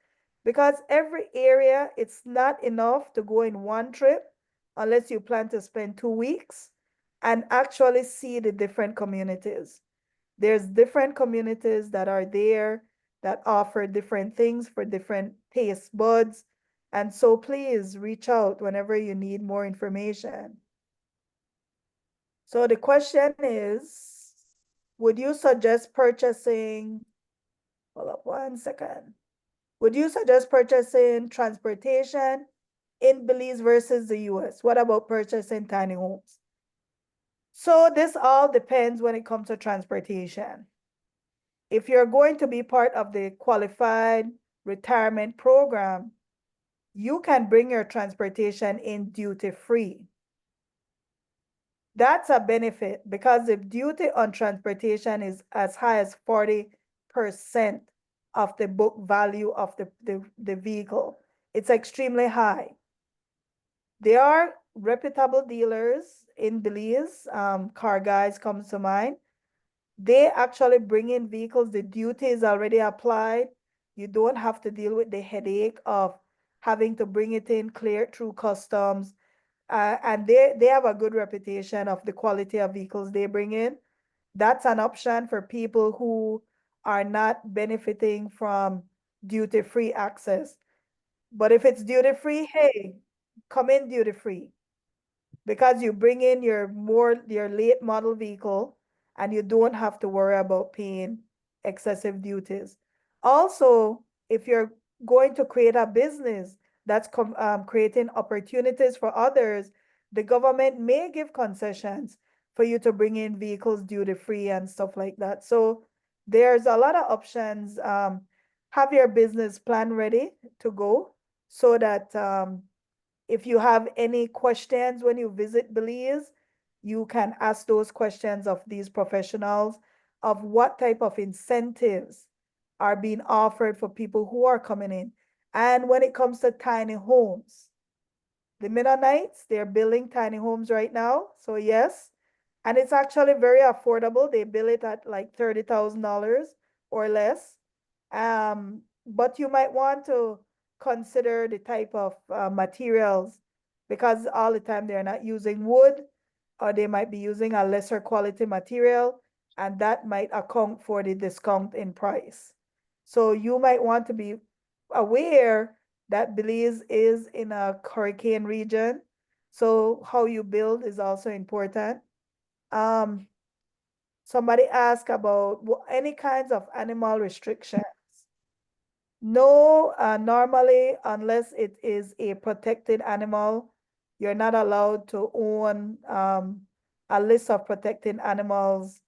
because every area, it's not enough to go in one trip unless you plan to spend 2 weeks and actually see the different communities. There's different communities that are there that offer different things for different taste buds. And so please reach out whenever you need more information. So the question is, would you suggest purchasing, hold up 1 second. Would you suggest purchasing transportation, in Belize versus the US? What about purchasing tiny homes? So this all depends when it comes to transportation. If you're going to be part of the qualified retirement program, you can bring your transportation in duty free. That's a benefit because the duty on transportation is as high as 40% of the book value of the vehicle. It's extremely high. There are reputable dealers in Belize. Car Guys comes to mind. They actually bring in vehicles. The duty is already applied. You don't have to deal with the headache of having to bring it in, clear it through customs. And they have a good reputation of the quality of vehicles they bring in. That's an option for people who are not benefiting from duty-free access. But if it's duty-free, hey, come in duty-free because you bring in your late model vehicle and you don't have to worry about paying excessive duties. Also, if you're going to create a business that's creating opportunities for others, the government may give concessions for you to bring in vehicles duty free and stuff like that. So there's a lot of options. Have your business plan ready to go so that if you have any questions when you visit Belize, you can ask those questions of these professionals of what type of incentives are being offered for people who are coming in. And when it comes to tiny homes, the Mennonites, they're building tiny homes right now. So yes, and it's actually very affordable. They bill it at like $30,000 or less. But you might want to consider the type of materials because all the time they're not using wood or they might be using a lesser quality material and that might account for the discount in price. So you might want to be aware that Belize is in a hurricane region. So how you build is also important. Um, Somebody asked about any kinds of animal restrictions. No, normally, unless it is a protected animal, you're not allowed to own a list of protected animals.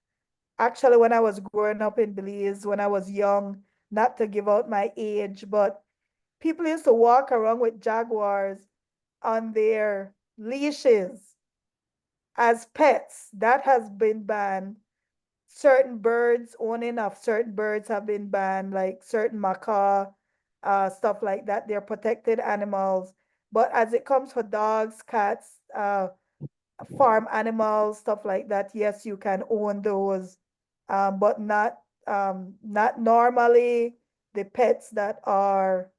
Actually, when I was growing up in Belize, when I was young, not to give out my age, but people used to walk around with jaguars on their leashes as pets. That has been banned. Certain birds, owning of certain birds have been banned, like certain macaw, stuff like that. They're protected animals. But as it comes for dogs, cats, farm animals, stuff like that, yes, you can own those, but not normally the pets that are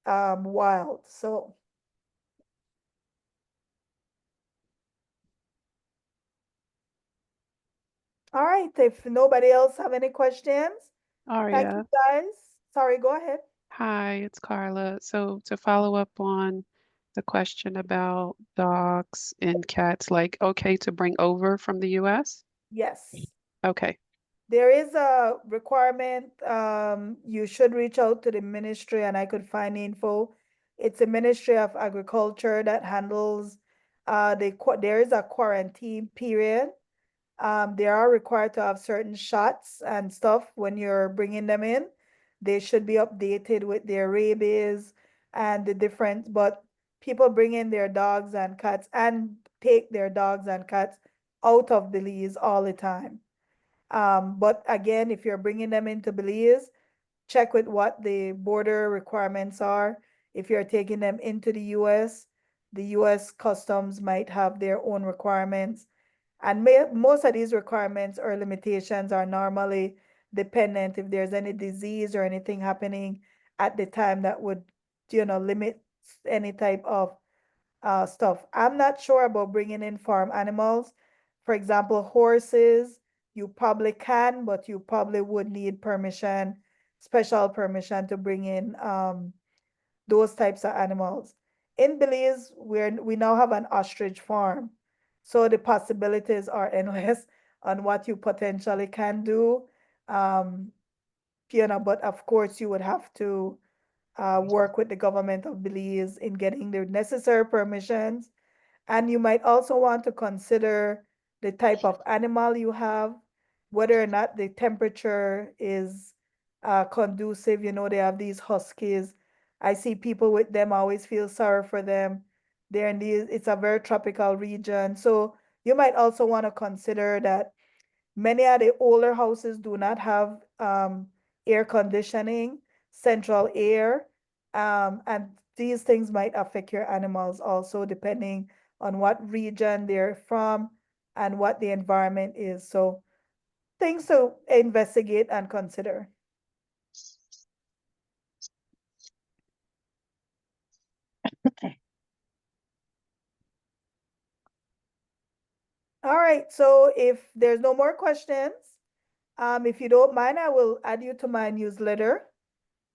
wild. So, all right, if nobody else have any questions, thank you Aria, guys. Sorry, go ahead. hi, it's Carla. So to follow up on the question about dogs and cats, like okay to bring over from the US? Yes. Okay. There is a requirement, you should reach out to the ministry and I could find info. It's the Ministry of Agriculture that handles, there is a quarantine period. They are required to have certain shots and stuff when you're bringing them in. They should be updated with their rabies and the different, but people bring in their dogs and cats and take their dogs and cats out of Belize all the time. But again, if you're bringing them into Belize, check with what the border requirements are. If you're taking them into the US, the US customs might have their own requirements. And most of these requirements or limitations are normally dependent if there's any disease or anything happening at the time that would, limit any type of stuff. I'm not sure about bringing in farm animals. For example, horses, you probably can, but you probably would need permission, special permission to bring in those types of animals. In Belize, we now have an ostrich farm. So the possibilities are endless on what you potentially can do. But of course you would have to work with the government of Belize in getting the necessary permissions. And you might also want to consider the type of animal you have, whether or not the temperature is conducive. You know, they have these huskies. I see people with them, I always feel sorry for them. They're in these, it's a very tropical region. So you might also want to consider that many of the older houses do not have air conditioning, central air, and these things might affect your animals also, depending on what region they're from and what the environment is. So, things to investigate and consider. All right, so if there's no more questions, if you don't mind, I will add you to my newsletter.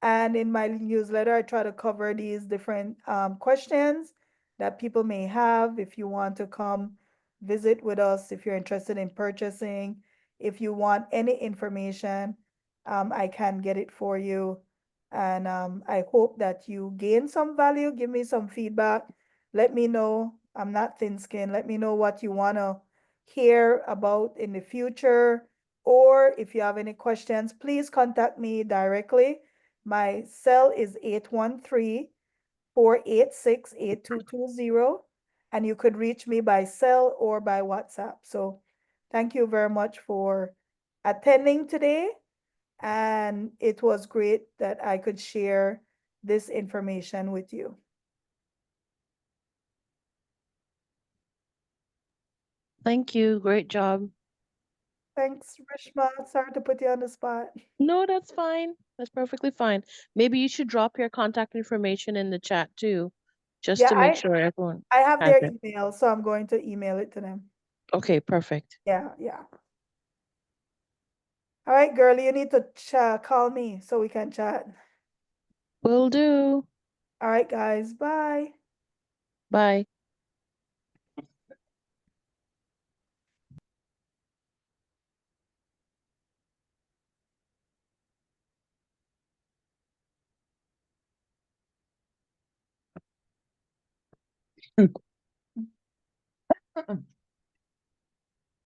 And in my newsletter, I try to cover these different questions that people may have. If you want to come visit with us, if you're interested in purchasing, if you want any information, I can get it for you. And I hope that you gain some value. Give me some feedback. Let me know. I'm not thin-skinned. Let me know what you want to hear about in the future. Or if you have any questions, please contact me directly. My cell is 813-486-8220, and you could reach me by cell or by WhatsApp. So thank you very much for attending today. And it was great that I could share this information with you. Thank you. Great job. Thanks, Rishma. Sorry to put you on the spot. No, that's fine. That's perfectly fine. Maybe you should drop your contact information in the chat too, just Yeah, to make sure everyone I have has their it. email, so I'm going to email it to them. Okay, perfect. Yeah, yeah. All right, girl, you need to call me so we can chat. Will do. All right, guys, bye. Bye.